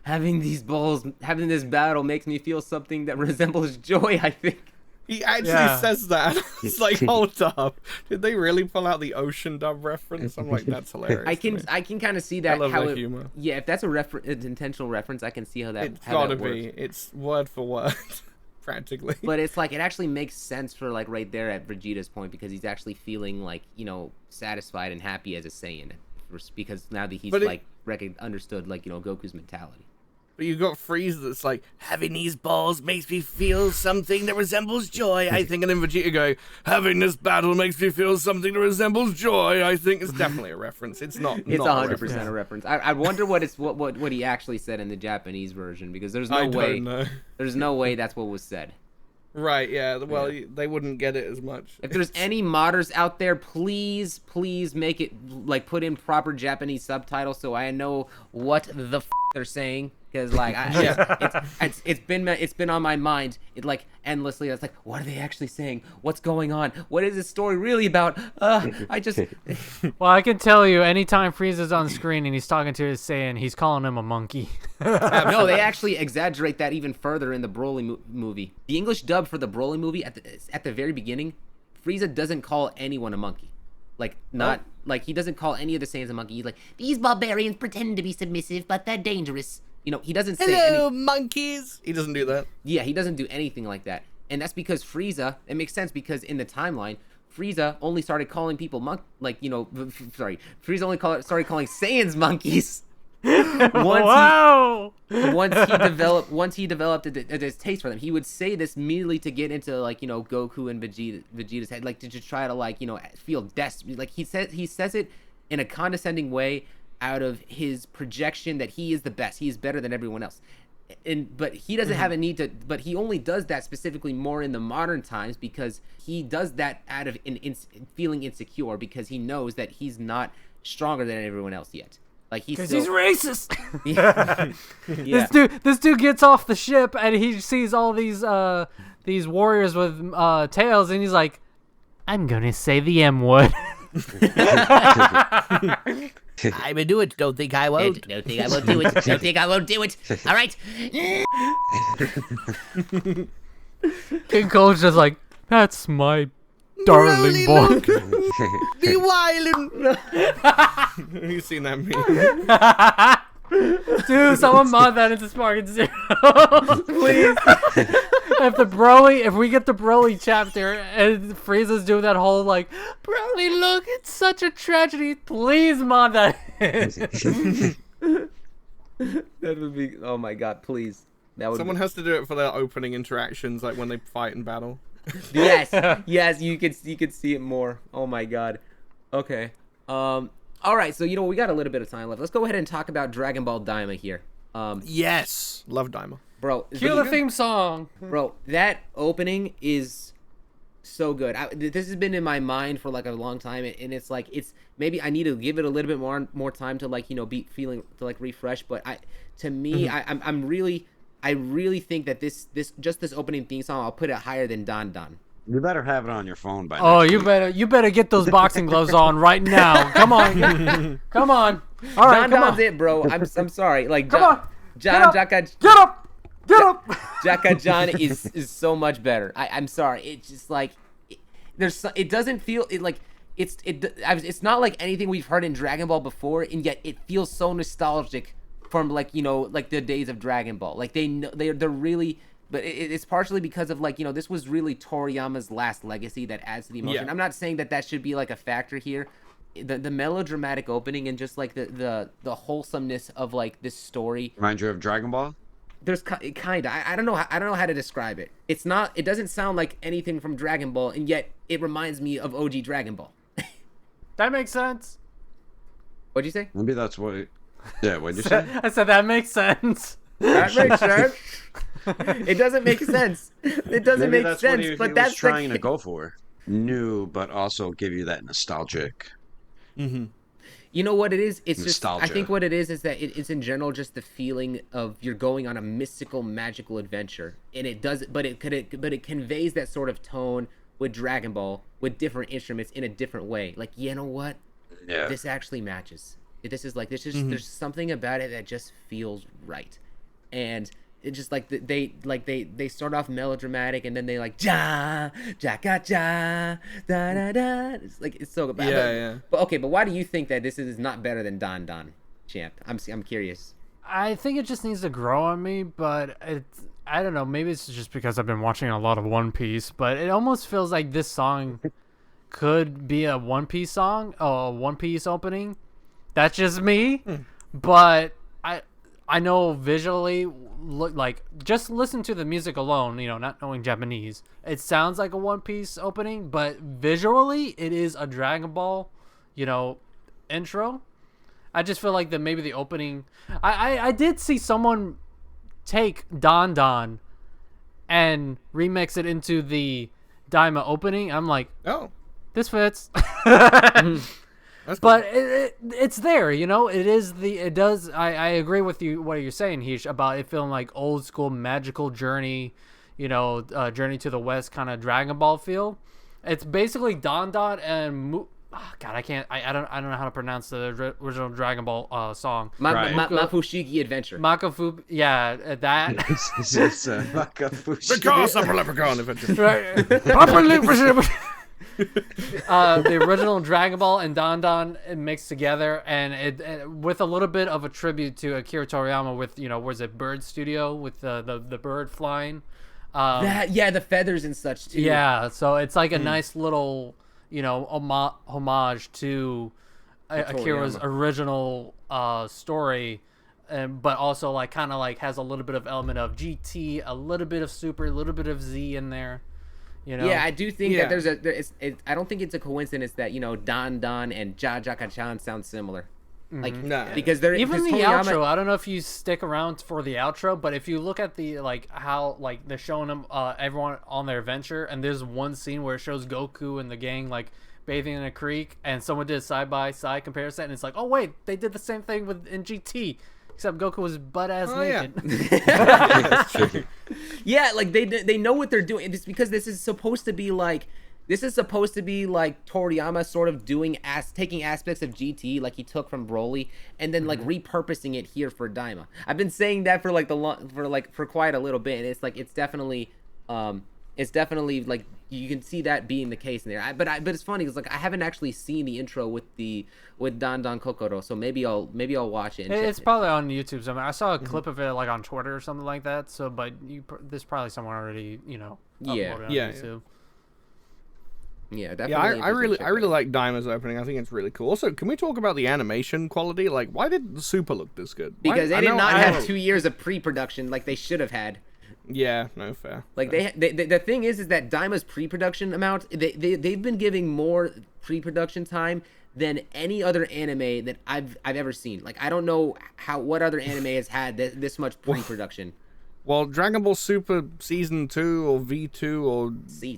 Having these balls, having this battle makes me feel something that resembles joy, I think. He actually says that. It's like, hold up. Did they really pull out the Ocean dub reference? I'm like, that's hilarious. I can kind of see that. I love that humor. Yeah, if that's an intentional reference, I can see how that. It's gotta be. It's word for word, practically. But it's like it actually makes sense for like right there at Vegeta's point, because he's actually feeling like satisfied and happy as a Saiyan, because now that he's understood like Goku's mentality. But you got Frieza that's like, having these balls makes me feel something that resembles joy, I think. And then Vegeta going, having this battle makes me feel something that resembles joy, I think. It's definitely a reference. It's not. It's 100% a reference. I wonder what he actually said in the Japanese version, because there's no way. There's no way that's what was said. Right, yeah. Well, they wouldn't get it as much. If there's any modders out there, please make it, like, put in proper Japanese subtitles so I know what the they're saying. Because, like, it's been on my mind, endlessly. It's like, what are they actually saying? What's going on? What is this story really about? Well, I can tell you, anytime Frieza's on screen and he's talking to his Saiyan, he's calling him a monkey. No, they actually exaggerate that even further in the Broly movie. The English dub for the Broly movie, at the very beginning, Frieza doesn't call anyone a monkey. He doesn't call any of the Saiyans a monkey. He's like, these barbarians pretend to be submissive, but they're dangerous. He doesn't say hello, monkeys. He doesn't do that. Yeah, he doesn't do anything like that. And that's because Frieza, it makes sense because in the timeline, Frieza only started calling people Frieza only started calling Saiyans monkeys once he developed a taste for them. He would say this immediately to get into like, you know, Goku and Vegeta's head, like to just try to like, you know, feel desperate. Like he says it in a condescending way out of his projection that he is the best. He is better than everyone else. But he doesn't have a need to, but he only does that specifically more in the modern times because he does that out of feeling insecure because he knows that he's not stronger than everyone else yet. Like he's racist. Yeah. This dude gets off the ship and he sees all these warriors with tails and he's like, I'm gonna say the M word. I will do it. Don't think I won't. Don't think I won't do it. Don't think I won't do it. All right. King Cole's just like, that's my darling boy. Be wildin'. You seen that meme? Dude, someone mod that into Sparking Zero, please. If we get the Broly chapter and Frieza's doing that whole like, Broly, look, it's such a tragedy. Please mod that in. That would be, oh my god, please. That would Someone has to do it for their opening interactions, like when they fight in battle. Yes, you could see it more. Oh my god. Okay. All right, so you know we got a little bit of time left. Let's go ahead and talk about Dragon Ball Daima here. Yes, love Daima. Bro, Cue the theme song. Bro, that opening is so good. This has been in my mind for like a long time, and it's like maybe I need to give it a little bit more time to like, you know, be feeling to like refresh. But I really think that this opening theme song, I'll put it higher than Don Don. You better have it on your phone by Oh, next you week. you better get those boxing gloves on right now. Come on, come on. All right, Don Don's it, bro. I'm sorry. Like Come on. John Get Jaka. up. Get up. Jaka John is so much better. I'm sorry. It's just like it doesn't feel it like it's not like anything we've heard in Dragon Ball before, and yet it feels so nostalgic from like, you know, like the days of Dragon Ball. Like they're really, but it's partially because of like, you know, this was really Toriyama's last legacy that adds to the emotion. Yeah. I'm not saying that should be like a factor here. The melodramatic opening and just like the wholesomeness of like this story. Remind you of Dragon Ball? There's kind of I don't know how to describe it. It doesn't sound like anything from Dragon Ball, and yet it reminds me of OG Dragon Ball. That makes sense. What'd you say? Maybe that's what. Yeah, what'd you say? I said that makes sense. That makes sense. It doesn't make sense. It doesn't Maybe make that's sense. what he but was that's trying to go for. New, but also give you that nostalgic. Mm-hmm. You know what it is? It's Nostalgia. just I think what it is that it's in general just the feeling of you're going on a mystical, magical adventure, and it does, but it conveys that sort of tone with Dragon Ball with different instruments in a different way. Like, you know what? Yeah. This actually matches. There's something about it that just feels right, and it just like they start off melodramatic and then they like ja ja ga ja da da da. It's like it's so good. Yeah. But okay, but why do you think that this is not better than Don Don, Champ? I'm curious. I think it just needs to grow on me, but I don't know. Maybe it's just because I've been watching a lot of One Piece, but it almost feels like this song could be a One Piece song, a One Piece opening. That's just me, but I know visually, look like just listen to the music alone, you know, not knowing Japanese. It sounds like a One Piece opening, but visually it is a Dragon Ball, you know, intro. I just feel like maybe the opening. I did see someone take Don Don and remix it into the Daima opening. I'm like, Oh, this fits. that's But it's there, you know. It does. I agree with you. What you're saying, Heish, about it feeling like old school magical journey, you know, Journey to the West kind of Dragon Ball feel. It's basically Don Don and God, I don't know how to pronounce the original Dragon Ball song. Mafushigi Adventure. Makafu, yeah, that. It's a Makafushi. because I'm a leprechaun adventure. The original Dragon Ball and Don Don mixed together, and it with a little bit of a tribute to Akira Toriyama with, you know, was it Bird Studio with the bird flying. The feathers and such too. Yeah, so it's like a nice little, homage to Akira's original story, but also like kind of like has a little bit of element of GT, a little bit of Super, a little bit of Z in there. Yeah, I do think that I don't think it's a coincidence that Don Don and Jaka-chan sound similar. Like, because they're even the Toriyama... outro. I don't know if you stick around for the outro, but if you look at the how they're showing them everyone on their adventure, and there's one scene where it shows Goku and the gang like bathing in a creek, and someone did a side by side comparison, and it's like, oh wait, they did the same thing in GT, except Goku was butt ass naked. Yeah, like they know what they're doing. It's because this is supposed to be like Toriyama sort of taking aspects of GT like he took from Broly and then like repurposing it here for Daima. I've been saying that for quite a little bit, and it's definitely like you can see that being the case in there. But it's funny because like I haven't actually seen the intro with Don Don Kokoro, so maybe I'll watch it. It's probably on YouTube somewhere. I saw a clip of it like on Twitter or something like that. So, but there's probably someone already uploaded on YouTube. Yeah, definitely. Yeah, I really like Daima's opening. I think it's really cool. Also, can we talk about the animation quality? Like, why did the Super look this good? Because they did not have 2 years of pre-production like they should have had. Yeah, no fair. Like the thing is that Daima's pre-production amount, they've been giving more pre-production time than any other anime that I've ever seen. Like I don't know what other anime has had this much pre-production. Well, Dragon Ball Super Season 2 or V2 or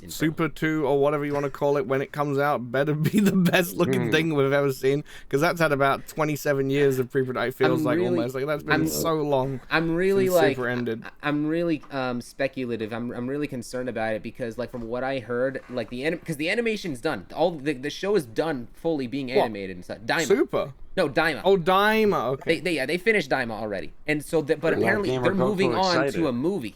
Super 2 or whatever you want to call it when it comes out better be the best looking thing we've ever seen, because that's had about 27 years of pre-production. It feels almost like that's been so long. I'm really since Super ended. I'm really speculative. I'm really concerned about it because like from what I heard, like because the animation's done. All the show is done fully being animated and stuff. Daima. Super. No, Daima. Oh, Daima. Okay. They finished Daima already, and so but apparently they're moving on to a movie.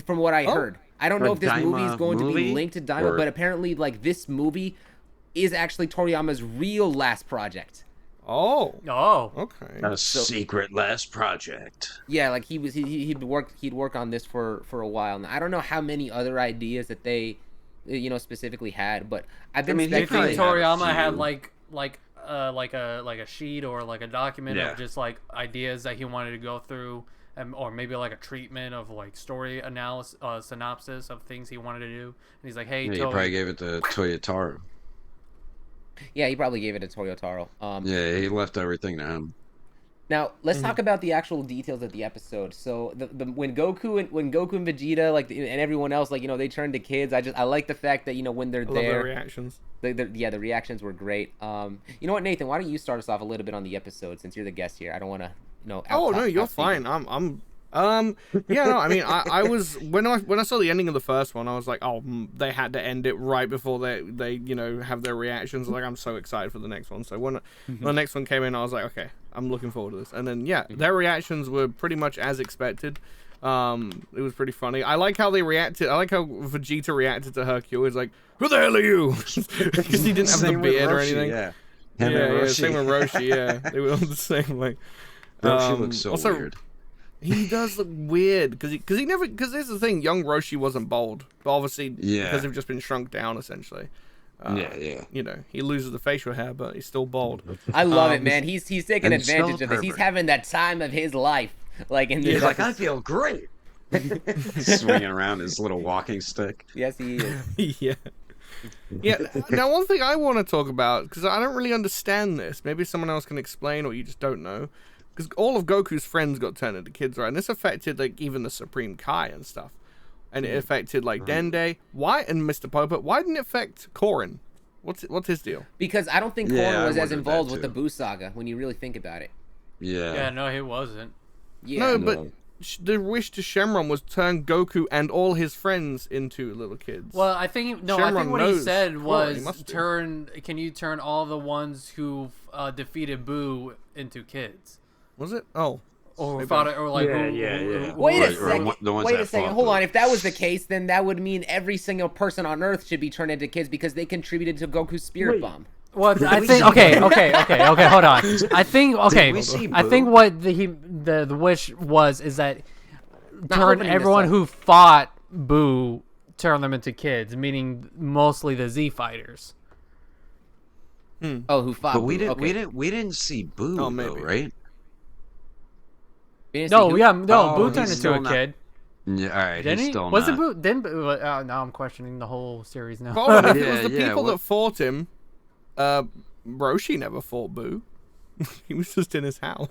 From what I heard, I don't know if this movie is going to be linked to Daima, but apparently like this movie is actually Toriyama's real last project. Oh, okay. A secret last project. Yeah, like he'd work on this for a while. Now I don't know how many other ideas that they, specifically had, but I've been. Do you think Toriyama had like a sheet or like a document of just like ideas that he wanted to go through, or maybe like a treatment of like story analysis, synopsis of things he wanted to do, and he's like, hey, he probably gave it to Toyotaro. Yeah, he probably gave it to Toyotaro. Yeah, he left everything to him. Now let's talk about the actual details of the episode. So when Goku and Vegeta and everyone else they turn to kids. I like the fact that when they're there. I love their reactions. The reactions were great. You know what, Nathan? Why don't you start us off a little bit on the episode since you're the guest here? I don't want to Oh no, you're fine. I mean, I was when I saw the ending of the first one, I was like, oh, they had to end it right before they have their reactions. Like, I'm so excited for the next one. So when the next one came in, I was like, okay, I'm looking forward to this. And then their reactions were pretty much as expected. It was pretty funny. I like how they reacted. I like how Vegeta reacted to Hercule. He's like, who the hell are you? Because he didn't have the beard or anything. Yeah, same with Roshi. Yeah, they were all the same. Like, Roshi looks so weird. He does look weird because here's the thing, young Roshi wasn't bald, but obviously because they've just been shrunk down essentially. He loses the facial hair, but he's still bald. I love it, man. He's taking advantage of this. He's having that time of his life. Like in this, I feel great. Swinging around his little walking stick. Yes, he is. Yeah. Now, one thing I want to talk about, because I don't really understand this. Maybe someone else can explain, or you just don't know. Because all of Goku's friends got turned into kids, right? And this affected like even the Supreme Kai and stuff. And it affected like Dende. Why? And Mr. Popa. Why didn't it affect Korin? What's his deal? Because I don't think Korin was as involved with the Buu saga when you really think about it. Yeah, no, he wasn't. Yeah. No, but the wish to Shenron was turn Goku and all his friends into little kids. Well, I think what he said was can you turn all the ones who defeated Buu into kids? Was it? Oh. Or fought it, or like Wait a second. Hold on. If that was the case, then that would mean every single person on Earth should be turned into kids because they contributed to Goku's spirit bomb. Well, I think okay. Hold on. I think what the wish was is that turn everyone who fought Boo turn them into kids, meaning mostly the Z fighters. Oh, who fought? But Boo. we didn't see Boo Oh, though, maybe. right? We didn't see who? Boo he's turned into still a not- kid. Yeah, all right, Didn't he's he? still Was not. it Boo? Didn't Boo? Now I'm questioning the whole series now. Hold on, if it was the Yeah, people what- that fought him, Roshi never fought Boo. He was just in his house.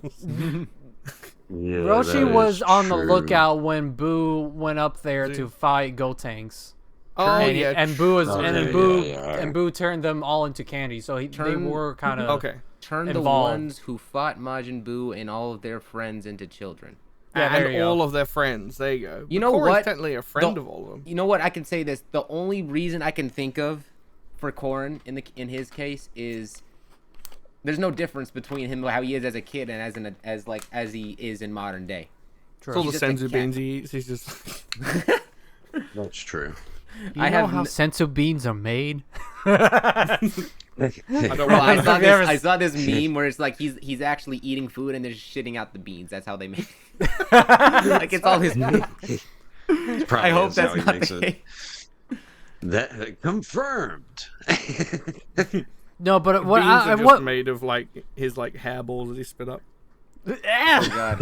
Yeah, Roshi that was is on the true. lookout when Boo went up there to fight Gotenks. Oh and, yeah, and Boo was Okay, and then Boo yeah. and Boo turned them all into candy. So they were kind of okay. Turn the involved. ones who fought Majin Buu and all of their friends into children. Yeah, there And you go. all of their friends. There you go. You But know Korra's what? technically a friend of all of them. You know what? I can say this. The only reason I can think of for Korra in his case is there's no difference between him how he is as a kid and as he is in modern day. It's all the He's just a senzu cat. beans he eats. He's just. That's true. You I know have how n- sensu beans are made? I don't Bro, I want saw Have you this. ever I saw this meme where it's like he's actually eating food and they're shitting out the beans. That's how they make. Like it's all his. I hope is how that's he not makes the it. case. That confirmed. No, but what beans I are just what? made of like his like hairballs that he spit up. Oh God.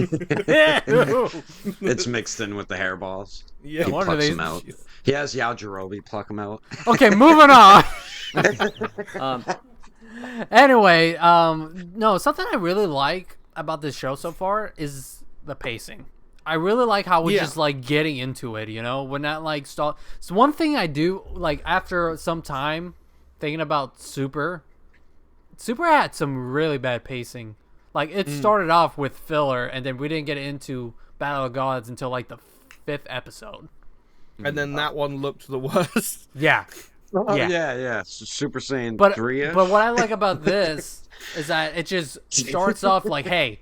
It's mixed in with the hairballs. Yeah. He One of plucks these- them out. He has Yajirobe pluck them out. Okay, moving on. Um, Anyway, no, something I really like about this show so far is the pacing. I really like how we're Yeah. just like getting into it, you know? We're not like stall. So one thing I do like after some time thinking about Super had some really bad pacing. Like it started off with filler, and then we didn't get into Battle of Gods until like the 5th episode. And then that one looked the worst. Yeah. Oh, Yeah. yeah. Super Saiyan But 3 but what I like about this is that it just starts off like, hey,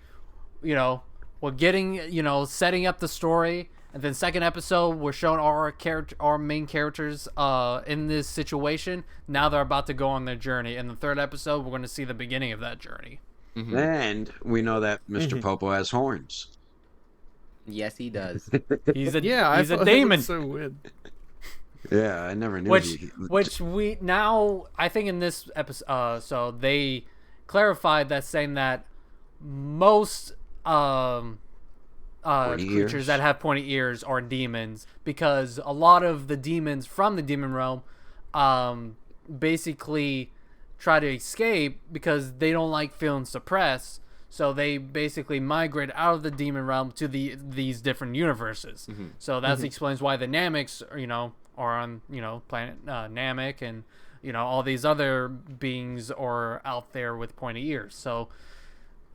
you know, we're getting, you know, setting up the story, and then second episode we're showing our main characters in this situation. Now they're about to go on their journey. In the third episode, we're going to see the beginning of that journey. And we know that Mr. Popo has horns. yes, he does. He's a Yeah, he's I a thought demon. It was so weird. Yeah, I never knew. Which we now I think in this episode, so they clarified that saying that most Pointy creatures ears. that have pointy ears are demons, because a lot of the demons from the demon realm basically try to escape because they don't like feeling suppressed. So they basically migrate out of the demon realm to these different universes. So that explains why the Nameks, you know, are on, you know, planet Namek, and you know all these other beings are out there with pointy ears. So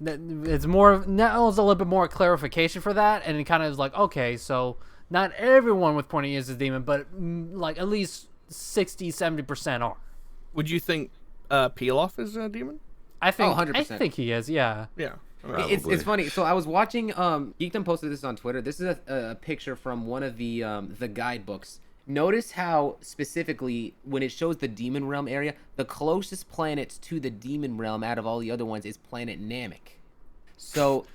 it's more now is a little bit more clarification for that, and it kind of is like, okay, so not everyone with pointy ears is demon, but like at least 60-70% are. Would you think Pilaf is a demon? I think 100%. I think he is. Yeah. Yeah. It's funny. So I was watching. Geekdom posted this on Twitter. This is a picture from one of the guidebooks. Notice how specifically when it shows the demon realm area, the closest planet to the demon realm out of all the other ones is planet Namek. So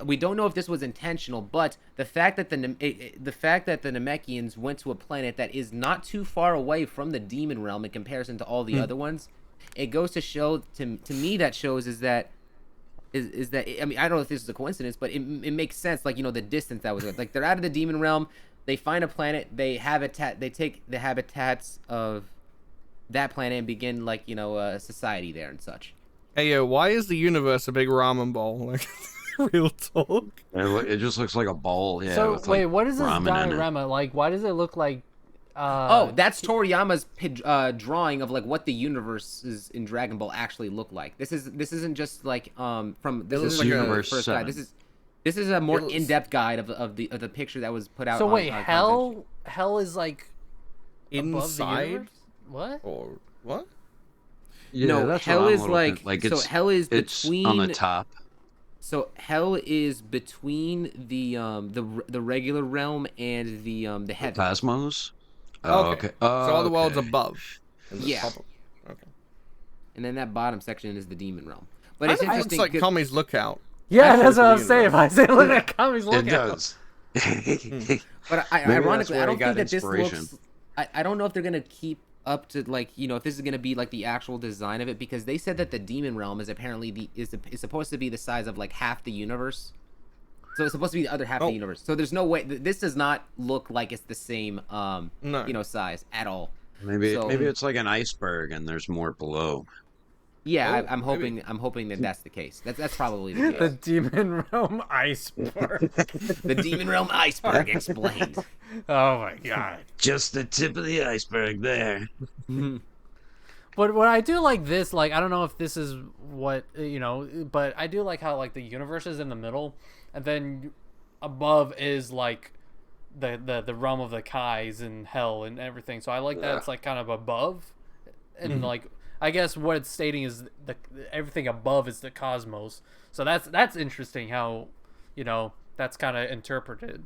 we don't know if this was intentional, but the fact that the Namekians went to a planet that is not too far away from the demon realm in comparison to all the other ones, it goes to show to me that shows is that I mean, I don't know if this is a coincidence, but it makes sense. Like, you know, the distance that was like they're out of the demon realm. They find a planet. They take the habitats of that planet and begin, like, you know, a society there and such. Hey, yo, why is the universe a big ramen bowl? Like, real talk. It just looks like a bowl. Yeah. So with, wait, like, what is this ramen in it. diorama like? Why does it look like? Oh, that's Toriyama's drawing of like what the universes in Dragon Ball actually look like. This isn't just like from this looks is like like a the Universe first guide. 7. This is a more It looks- in-depth guide of the picture that was put out. So on, wait, on hell is like above the Inside universe? What? or what? Yeah, No, that's hell what I'm is a little like- like so it's, hell is it's on the between- top. So hell is between the regular realm and the heaven. Plasmos. Oh, okay. So all the worlds okay. above. and the Yeah. top of- Okay. And then that bottom section is the demon realm. But I it's think interesting. It's like 'cause- Kami's Lookout. Yeah, Actually, that's what the I'm saying. If I say look at Kami's It lookout. does. But Maybe ironically, that's where I he don't got think that this inspiration. looks. I don't know if they're gonna keep up to like if this is gonna be like the actual design of it, because they said that the demon realm is apparently is supposed to be the size of like half the universe. So it's supposed to be the other half of the universe. So there's no way this does not look like it's the same size at all. Maybe So- it's like an iceberg and there's more below. Yeah, Oh, I'm hoping maybe. I'm hoping that that's the case. That's probably the The case. Demon Realm Iceberg. The demon realm iceberg explained. Oh my god. Just the tip of the iceberg there. But what I do like this, like, I don't know if this is what, but I do like how, like, the universe is in the middle, and then above is, like, the realm of the Kais and hell and everything. So I like that it's, like, kind of above. And, like, I guess what it's stating is everything above is the cosmos. So that's interesting how, that's kind of interpreted.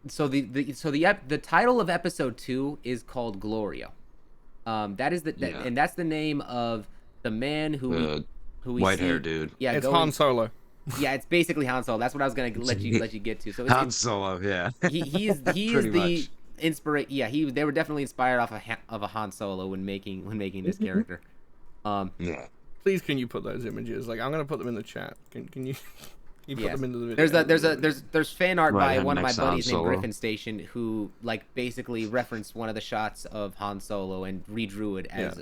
So the title of episode 2 is called Glorio. That is and that's the name of the man who we White see. hair dude. Yeah, It's Han Solo. Yeah, it's basically Han Solo. That's what I was gonna let you get to. So it's, Han Solo, yeah. he is Pretty the much. inspiration. Yeah, they were definitely inspired off of a Han Solo when making this character. Yeah. Please, can you put those images? Like, I'm gonna put them in the chat. Can you? You put Yes. them into the video. There's fan art by Right, one of my next to Han buddies named Solo. Griffin Station, who like basically referenced one of the shots of Han Solo and redrew it as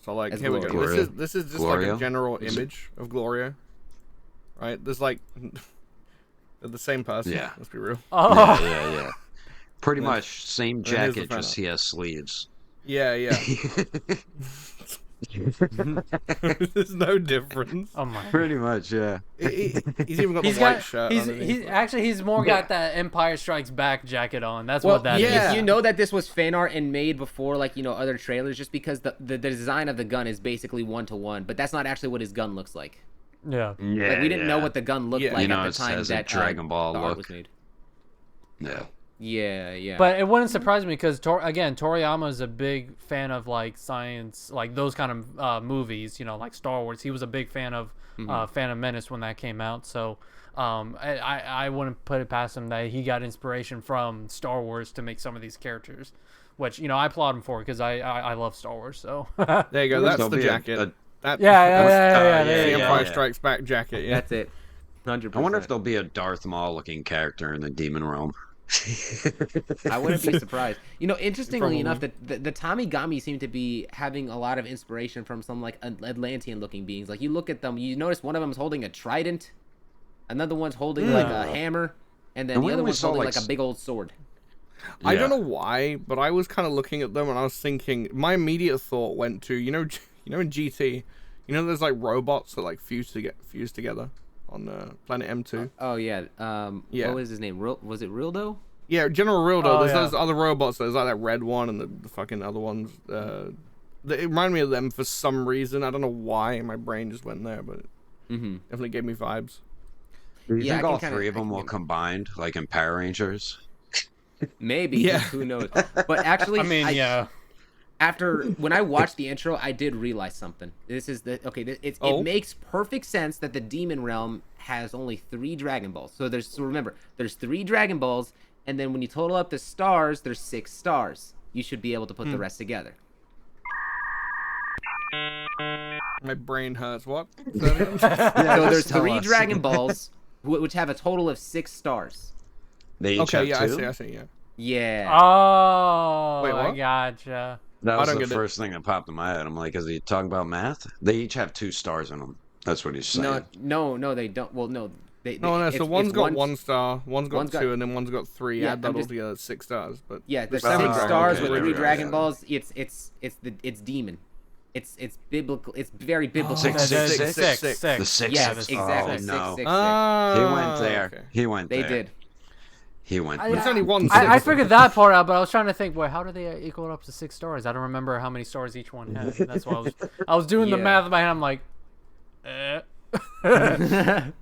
So like, as here we go. Gloria. This is just like Gloria? a general image of Gloria, right? There's like they're the same person. Yeah. Let's be real. Oh, Yeah. Pretty much same then here's the jacket, fan just art. he has sleeves. Yeah. There's no difference. oh my. Pretty much, yeah. He's even got the He's white got. shirt. He's underneath. he's more got that Empire Strikes Back jacket on. That's well, what that is. yeah. You know that this was fan art and made before other trailers, just because the design of the gun is basically 1-to-1, but that's not actually what his gun looks like. Yeah. Yeah. Like we didn't know what the gun looked Yeah. like You know, at it the time has a that Dragon Ball the art look. was made. Yeah. Yeah. But it wouldn't surprise me because Toriyama is a big fan of like science, like those kind of movies. Like Star Wars. He was a big fan of Phantom Menace when that came out. So I wouldn't put it past him that he got inspiration from Star Wars to make some of these characters, which I applaud him for because I love Star Wars. So There you go. That's There'll the be jacket. That's yeah. the yeah, Empire yeah. Strikes Back jacket. Yeah. That's it. 100%. I wonder if there'll be a Darth Maul looking character in the Demon Realm. I wouldn't be surprised. Interestingly enough, Probably. the Tamigami seem to be having a lot of inspiration from some like Atlantean-looking beings. Like you look at them, you notice one of them is holding a trident, another one's holding like a hammer, and then And the we other only one's saw, holding like, like a big old sword. I don't Yeah. know why, but I was kind of looking at them and I was thinking. My immediate thought went to in GT, there's like robots that like fuse together on planet M2. Oh yeah. Yeah. What was his name? Was it Rildo? Yeah, General Rildo. Oh, There's yeah. those other robots. There's like that red one and the fucking other ones. It reminded me of them for some reason. I don't know why. My brain just went there, but it definitely gave me vibes. Do you Yeah, think I all can three of I them can will get- combined, like in Power Rangers? Maybe. Yeah. Who knows? But actually, I mean, yeah. After when I watched the intro, I did realize something. It makes perfect sense that the Demon Realm has only 3 Dragon Balls. So remember, there's 3 Dragon Balls, and then when you total up the stars, there's 6 stars. You should be able to put the rest together. My brain hurts. What? So there's tell 3 us. Dragon Balls, which have a total of 6 stars. They each Okay, have yeah, two? I see, yeah. Yeah. Oh, Wait, I what? gotcha. That I was don't the get it. first thing that popped in my head. I'm like, is he talking about math? They each have 2 stars in them. That's what he's saying. No, they don't. Well, no. No, so one's got 1 star, one's got one's 2, got- and then one's got 3. Yeah, Add that I'm all just- together, 6 stars. But Yeah, there's seven 6 Dragon stars Balls. with Okay, 3 there we Dragon go. Balls. It's demon. It's biblical. It's very biblical. Six, That's six, six. The 6. Yes, exactly. Oh, Six, no. six, He went there. Okay. He went They there. did. He went I- there. It's only 1 I 6. figured that part out, but I was trying to think, well, how do they equal it up to 6 stars? I don't remember how many stars each one had. That's why I was doing the Yeah. math in my head. I'm like,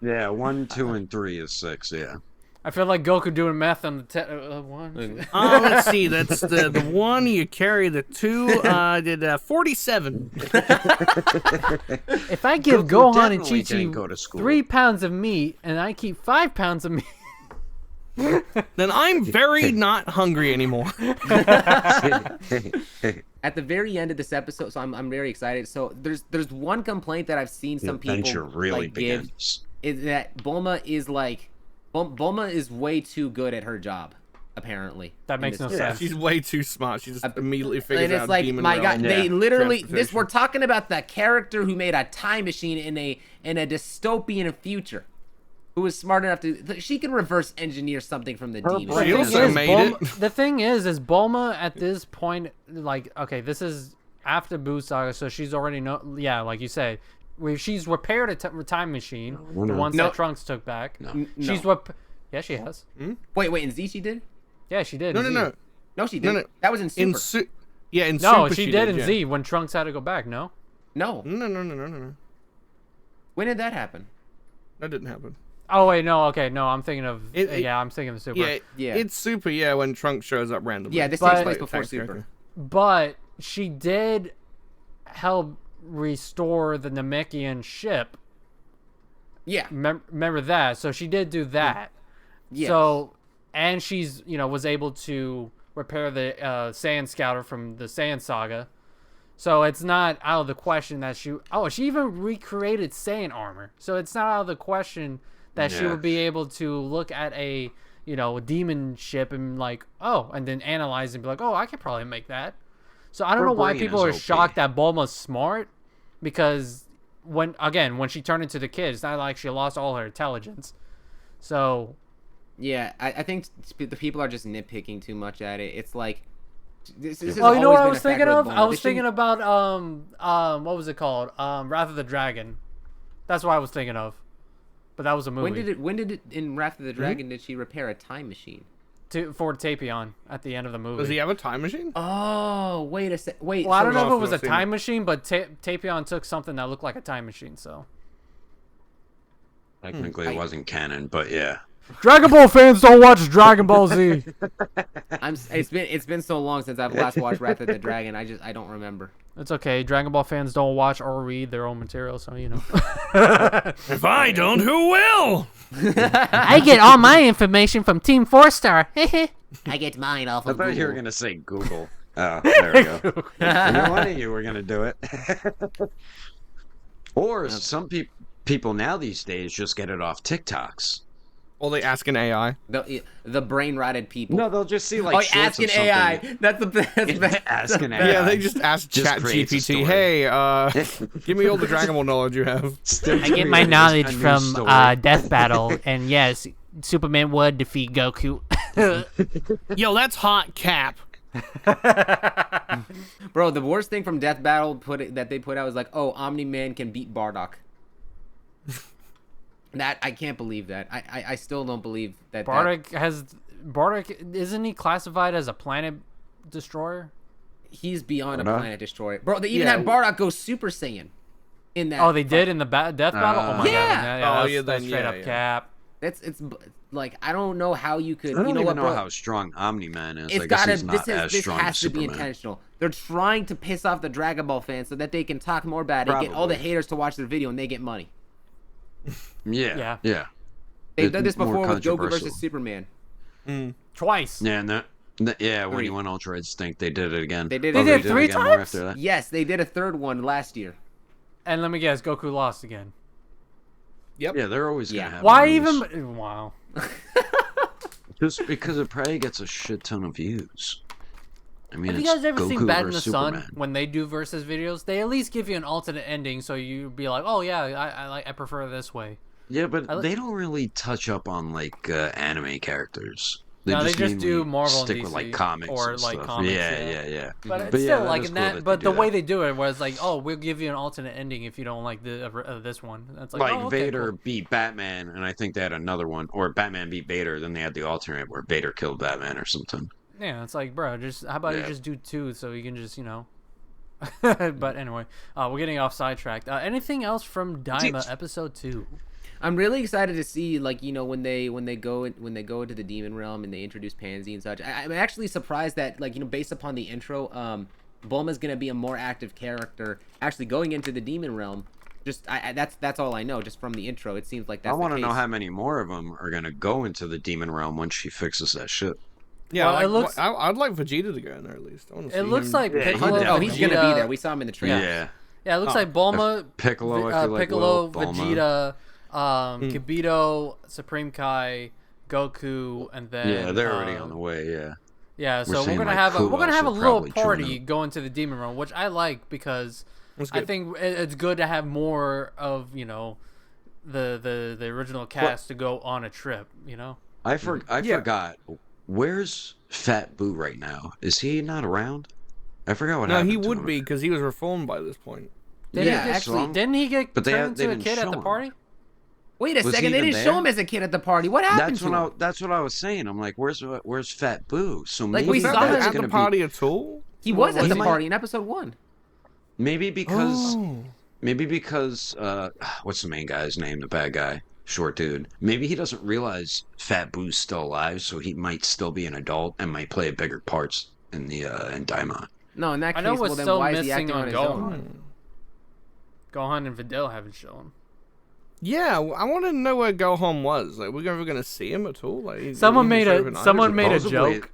Yeah, 1, 2, and 3 is 6, yeah. I feel like Goku doing math on the one. Let's see. That's the 1 you carry. The 2 did 47. If I give Goku Gohan and definitely didn't Chi go to school. 3 pounds of meat and I keep 5 pounds of meat, then I'm very not hungry anymore. At the very end of this episode, so I'm very excited. So there's one complaint that I've seen some people adventure really give begins. is that Bulma is way too good at her job. Apparently, That makes no this- sense. She's way too smart. She just immediately figures And it's out like, demon my realm. God, they Yeah. literally Transportation. we're talking about the character who made a time machine in a dystopian future, who was smart enough to she can reverse engineer something from the demon. She The also thing is, made it. The thing is Bulma at this point, like, okay, this is after Boo Saga, so she's already like you said, she's repaired a time machine, the ones No. that Trunks took back. No. She's yeah, she has. Wait, in Z she did? Yeah, she did. No, in no, Z. no. No, she did. No. That was in Super. In No, Super she did in yeah. Z when Trunks had to go back. No. No. No. When did that happen? That didn't happen. Oh wait, no. Okay, no. I'm thinking of It- I'm thinking of Super. Yeah, Yeah. it's Super. Yeah, when Trunks shows up randomly. Yeah, this But- takes place before Thanks, Super. Goku. But she did help restore the Namekian ship. Yeah. Remember that? So she did do that. Yes. So, and she's was able to repair the Saiyan Scouter from the Saiyan Saga. So it's not out of the question that she even recreated Saiyan armor. So it's not out of the question that she Yeah. would be able to look at a demon ship and and then analyze and be like, oh, I could probably make that. So I don't Her know why brain people is are OP. shocked that Bulma's smart, because when she turned into the kid, it's not like she lost all her intelligence. So Yeah, I think the people are just nitpicking too much at it. It's like this has oh, you know always what I been was a thinking factor of? with I Bulma. was They thinking shouldn't- about what was it called? Wrath of the Dragon. That's what I was thinking of. But that was a movie. When did it in Wrath of the Dragon did she repair a time machine? For Tapion at the end of the movie. Does he have a time machine? Oh, wait a sec. Wait. Well, I so don't know if it also was a seen time machine, but Tapion took something that looked like a time machine. So Technically, it wasn't canon, but yeah. Dragon Ball fans don't watch Dragon Ball Z. It's been so long since I've last watched Wrath of the Dragon. I don't remember. It's okay. Dragon Ball fans don't watch or read their own material, so If I don't, who will? I get all my information from Team 4-Star. I get mine off I of thought you were Google. gonna say Google. Oh, there we go. I knew one of you were gonna do it. Or some people now these days just get it off TikToks. Or they ask an AI. The brain rotted people. No, they'll just see like Oh, shorts ask of an something. AI. That's the best. Ask an AI. Yeah, they just ask Just Chat creates a GPT, story. hey, give me all the Dragon Ball knowledge you have. Still I get my creates a knowledge new from story. Death Battle, and yes, Superman would defeat Goku. Yo, that's hot cap. Bro, the worst thing from Death Battle that they put out was like, oh, Omni-Man can beat Bardock. That I can't believe that. I still don't believe that. Bardock isn't he classified as a planet destroyer? He's beyond a Bardock? planet destroyer. Bro, they even Yeah. had Bardock go Super Saiyan in that. Oh, they did in the Death Battle. Oh my Yeah. god! Oh, yeah, That's then, straight yeah, up yeah. cap. It's like I don't know how you could. I don't you know even what, know bro? how strong Omni-Man is. It's I guess gotta. he's not as This strong has as to be Superman. intentional. They're trying to piss off the Dragon Ball fans so that they can talk more about it, get all the Probably. haters to watch their video, and they get money. Yeah. They've It's done this more before with Goku controversial. versus Superman. Twice. Yeah, and when Three. he went Ultra Instinct, they did it again. They did Oh, it- They did it 3 again more times? after that? Yes, they did a third one last year. And let me guess, Goku lost again. Yeah, they're always Yeah. gonna have. Why movies. even? Wow. Just because it probably gets a shit ton of views. I mean, Have you it's guys ever Goku seen Bad in the versus Sun? Superman. When they do versus videos, they at least give you an alternate ending, so you be like, "Oh yeah, I prefer this way." Yeah, but I li- they don't really touch up on like anime characters. No, they just do mainly Marvel and stick with like DC, comics or, and like, stuff. comics, yeah. yeah. But But it's yeah, still that like is in cool that. that But they the do way that. they do it was like, "Oh, we'll give you an alternate ending if you don't like this one." That's like, Like oh, okay, Vader cool. beat Batman, and I think they had another one, or Batman beat Vader. Then they had the alternate where Vader killed Batman or something. Yeah, it's like, bro, just how about you Yeah. just do 2 so you can just But anyway, we're getting off sidetracked. Anything else from Daima episode 2? I'm really excited to see, like, when they go into the demon realm and they introduce Pansy and such. I'm actually surprised that, like, based upon the intro, Bulma's gonna be a more active character actually going into the demon realm That's all I know. Just from the intro, it seems like that's. I want to to know how many more of them are gonna go into the demon realm once she fixes that shit. Yeah, Well, it looks- I'd like Vegeta to go in there at least. I want to see It looks him. like Yeah, Piccolo. Oh, he's gonna Vegeta- be there. We saw him in the trailer. Yeah. Yeah, it looks like Bulma, Piccolo, I feel like Piccolo, will, Bulma. Vegeta, Kibito, Supreme Kai, Goku, and then Yeah, they're already on the way. Yeah. Yeah, so we're saying, gonna like, have a who we're gonna else have a will little probably join party them? going to the demon realm, which I like because That's I good. think it's good to have more of the original cast to go on a trip. I forgot. Where's Fat Boo right now? Is he not around? I forgot what No, happened he to would him. be because he was reformed by this point. Didn't Yeah, he get, actually- didn't he get But they turned into a didn't kid at show the him. party? Wait a Was he second, they even didn't show there? him as a kid at the party. What happened to him? That's what I was saying. I'm like, where's Fat Boo? So Like, maybe we Was saw that him that's at gonna the be party at all? He was at He the might- party in episode 1. maybe because Oh. what's the main guy's name? The bad guy, short dude. Maybe he doesn't realize Fat Boo's still alive, so he might still be an adult and might play bigger parts in the in Daima. No, in that I case, know well what's then still why is he missing acting on on his Gohan. own? Gohan and Videl haven't shown. Yeah, I want to know where Gohan was. Like, we're ever gonna see him at all? Like, Someone made a Supposedly, joke.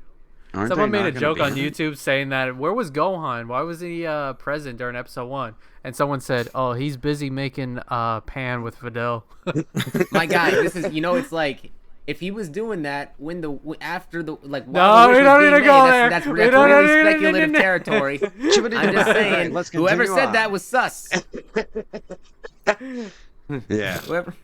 Aren't Someone they made not a gonna joke be on here? YouTube saying that where was Gohan? Why was he present during episode 1? And someone said, "Oh, he's busy making pan with Videl." My guy, this is it's like if he was doing that after the like No, while the we wish don't was need being to go made, there. that's We really don't need to- speculative territory. I'm just saying, Let's whoever continue said on. that was sus. Yeah. Whoever.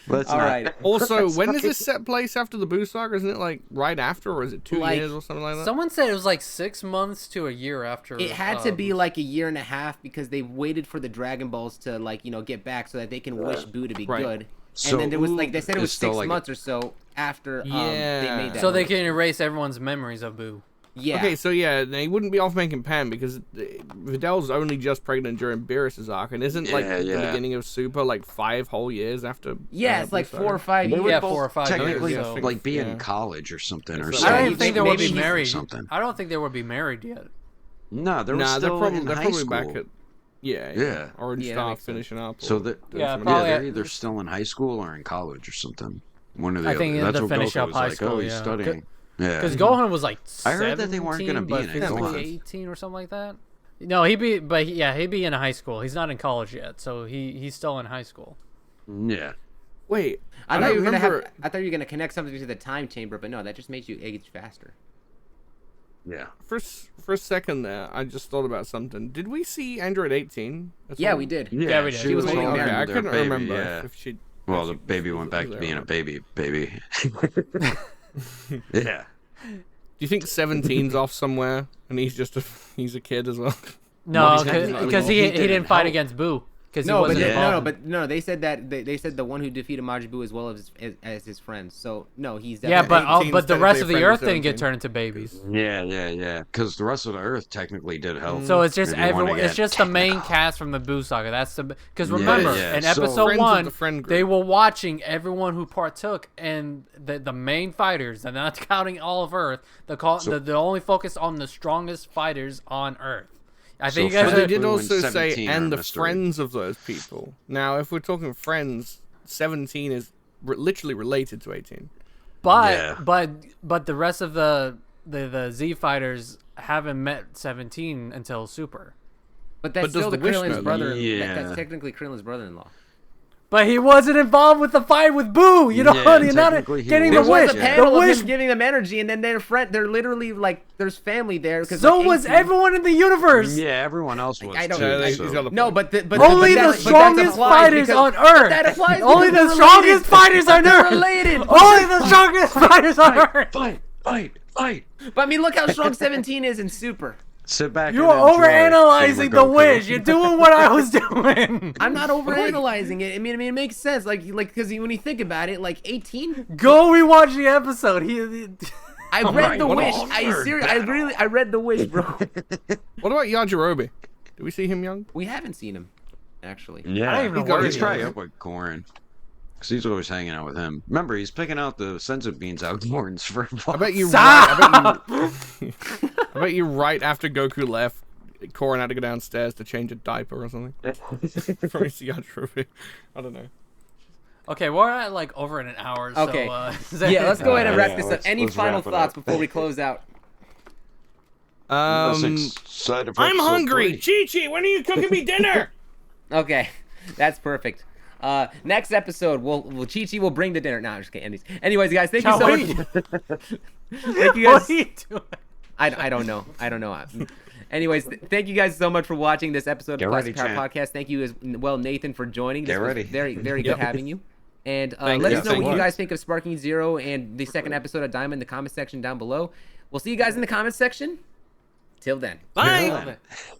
Let's All not. right. Also, when does this set place after the Boo saga? Isn't it like right after, or is it 2 Like, years or something like that? Someone said it was like 6 months to a year after. It had to be like a year and a half because they waited for the Dragon Balls to get back so that they can wish Boo to be Right. good. So And then there was Boo they said it is was still 6 like- months or so after they Yeah. made that. so they movie. can erase everyone's memories of Boo. Yeah. Okay, so yeah, they wouldn't be off making Pan because Vidal's only just pregnant during Beerus's arc, and isn't like Yeah, the yeah. beginning of Super like 5 whole years after? Yeah, it's Boo like saga? 4 or 5 They years. would Yeah, both 4 or 5 technically years, so- like be Yeah. in college or something, or It's something. I like- don't even think they would maybe be he's- married. something. I don't think they would be married yet. No, they're Nah, still they're in probably high school. back at Yeah. Orange Yeah, that Star makes sense. finishing up. So or that doing Yeah, something probably- they're either still in high school or in college or something. One of the I think other. That's they'll what finish Goku up was high like, school, oh, he's yeah. studying. Yeah. Because Gohan was like 17, I heard that they weren't gonna be but in it. physically Gohan. 18 or something like that. No, he'd be in high school. He's not in college yet, so he's still in high school. Yeah. Wait, I I thought you were remember. I thought you were gonna connect something to the time chamber, but no, that just makes you age faster. Yeah. For a second there, I just thought about something. Did we see Android 18? at Yeah, all? we did. Yeah, we did. She was Okay, holding Okay, I their couldn't baby, remember Yeah. if she. Well, if the she baby was went back to there being or a baby. Yeah. Do you think 17's off somewhere and he's a kid as well? No, he's not- because he he didn't didn't fight help. against Boo. Because No, but he wasn't involved. no. They said that they said the one who defeated Majin Buu as well as his friends. So no, he's Yeah, definitely- but the 18's rest of the technically a Earth friend of didn't get 17. turned into babies. Yeah. Because the rest of the Earth technically did help. So it's just If you wanna everyone. It's get just the main technical. cast from the Boo saga. That's the because Yeah, remember yeah. in So- episode Friends of 1 the friend group. they were watching everyone who partook and the main fighters, and not counting all of Earth. The only focus on the strongest fighters on Earth. I think So you guys. But they Are, did Blue also and say, 17 are and the mystery. friends of those people. Now, if we're talking friends, 17 is literally related to 18. but Yeah. but the rest of the Z fighters haven't met 17 until Super. but that's But does still the the Wish Krillin's know? brother. Yeah. That's technically Krillin's brother-in-law. But he wasn't involved with the fight with Boo. You know, Yeah, you're not technically he getting There the was, was wish. a yeah. panel The of wish. him giving them energy, and then they're literally like there's family there. So was everyone in the universe. Yeah, everyone else was I don't- too. Yeah, he's so- got a No, point. but Only but the that- but that strongest applies fighters because- on but Earth. that applies Only because the they're strongest related. fighters on They're Earth. related. Only the strongest fighters on Earth. Fight. But I mean, look how strong 17 is in Super. Sit back. You're and enjoy overanalyzing the GamerGoku. wish. You're doing what I was doing. I'm not overanalyzing it. I mean, it makes sense. Like, because when you think about it, like 18. Go rewatch the episode. I read the what a wish. hard I read the wish, bro. What about Yajirobe? Did we see him young? We haven't seen him, actually. Yeah, I don't even know where he's he probably is. up with Corrin. Because he's always hanging out with him. Remember, he's picking out the senzu beans out Corrin's for I bet you. Stop! I bet you right after Goku left, Corin had to go downstairs to change a diaper or something. For his CR trophy. I don't know. Okay, we're at like over an hour. Okay. So, Yeah, let's go ahead and wrap yeah, this up. let's- Any let's final wrap it thoughts up. before we close out? Excited for I'm episode hungry. 3. Chi-Chi, when are you cooking me dinner? Okay, that's perfect. Next episode, Chi-Chi will bring the dinner. No, I'm just kidding. Anyways, guys, thank you so much. Thank you guys. What are you doing? I don't know. Anyways, thank you guys so much for watching this episode Get of ready, Classic Power champ. Podcast. Thank you as well, Nathan, for joining. This Get was ready. Very, very good having you. And Thank let you. us know Thank what you you. guys think of Sparking Zero and the second episode of Daima in the comment section down below. We'll see you guys in the comment section. Till then. Bye.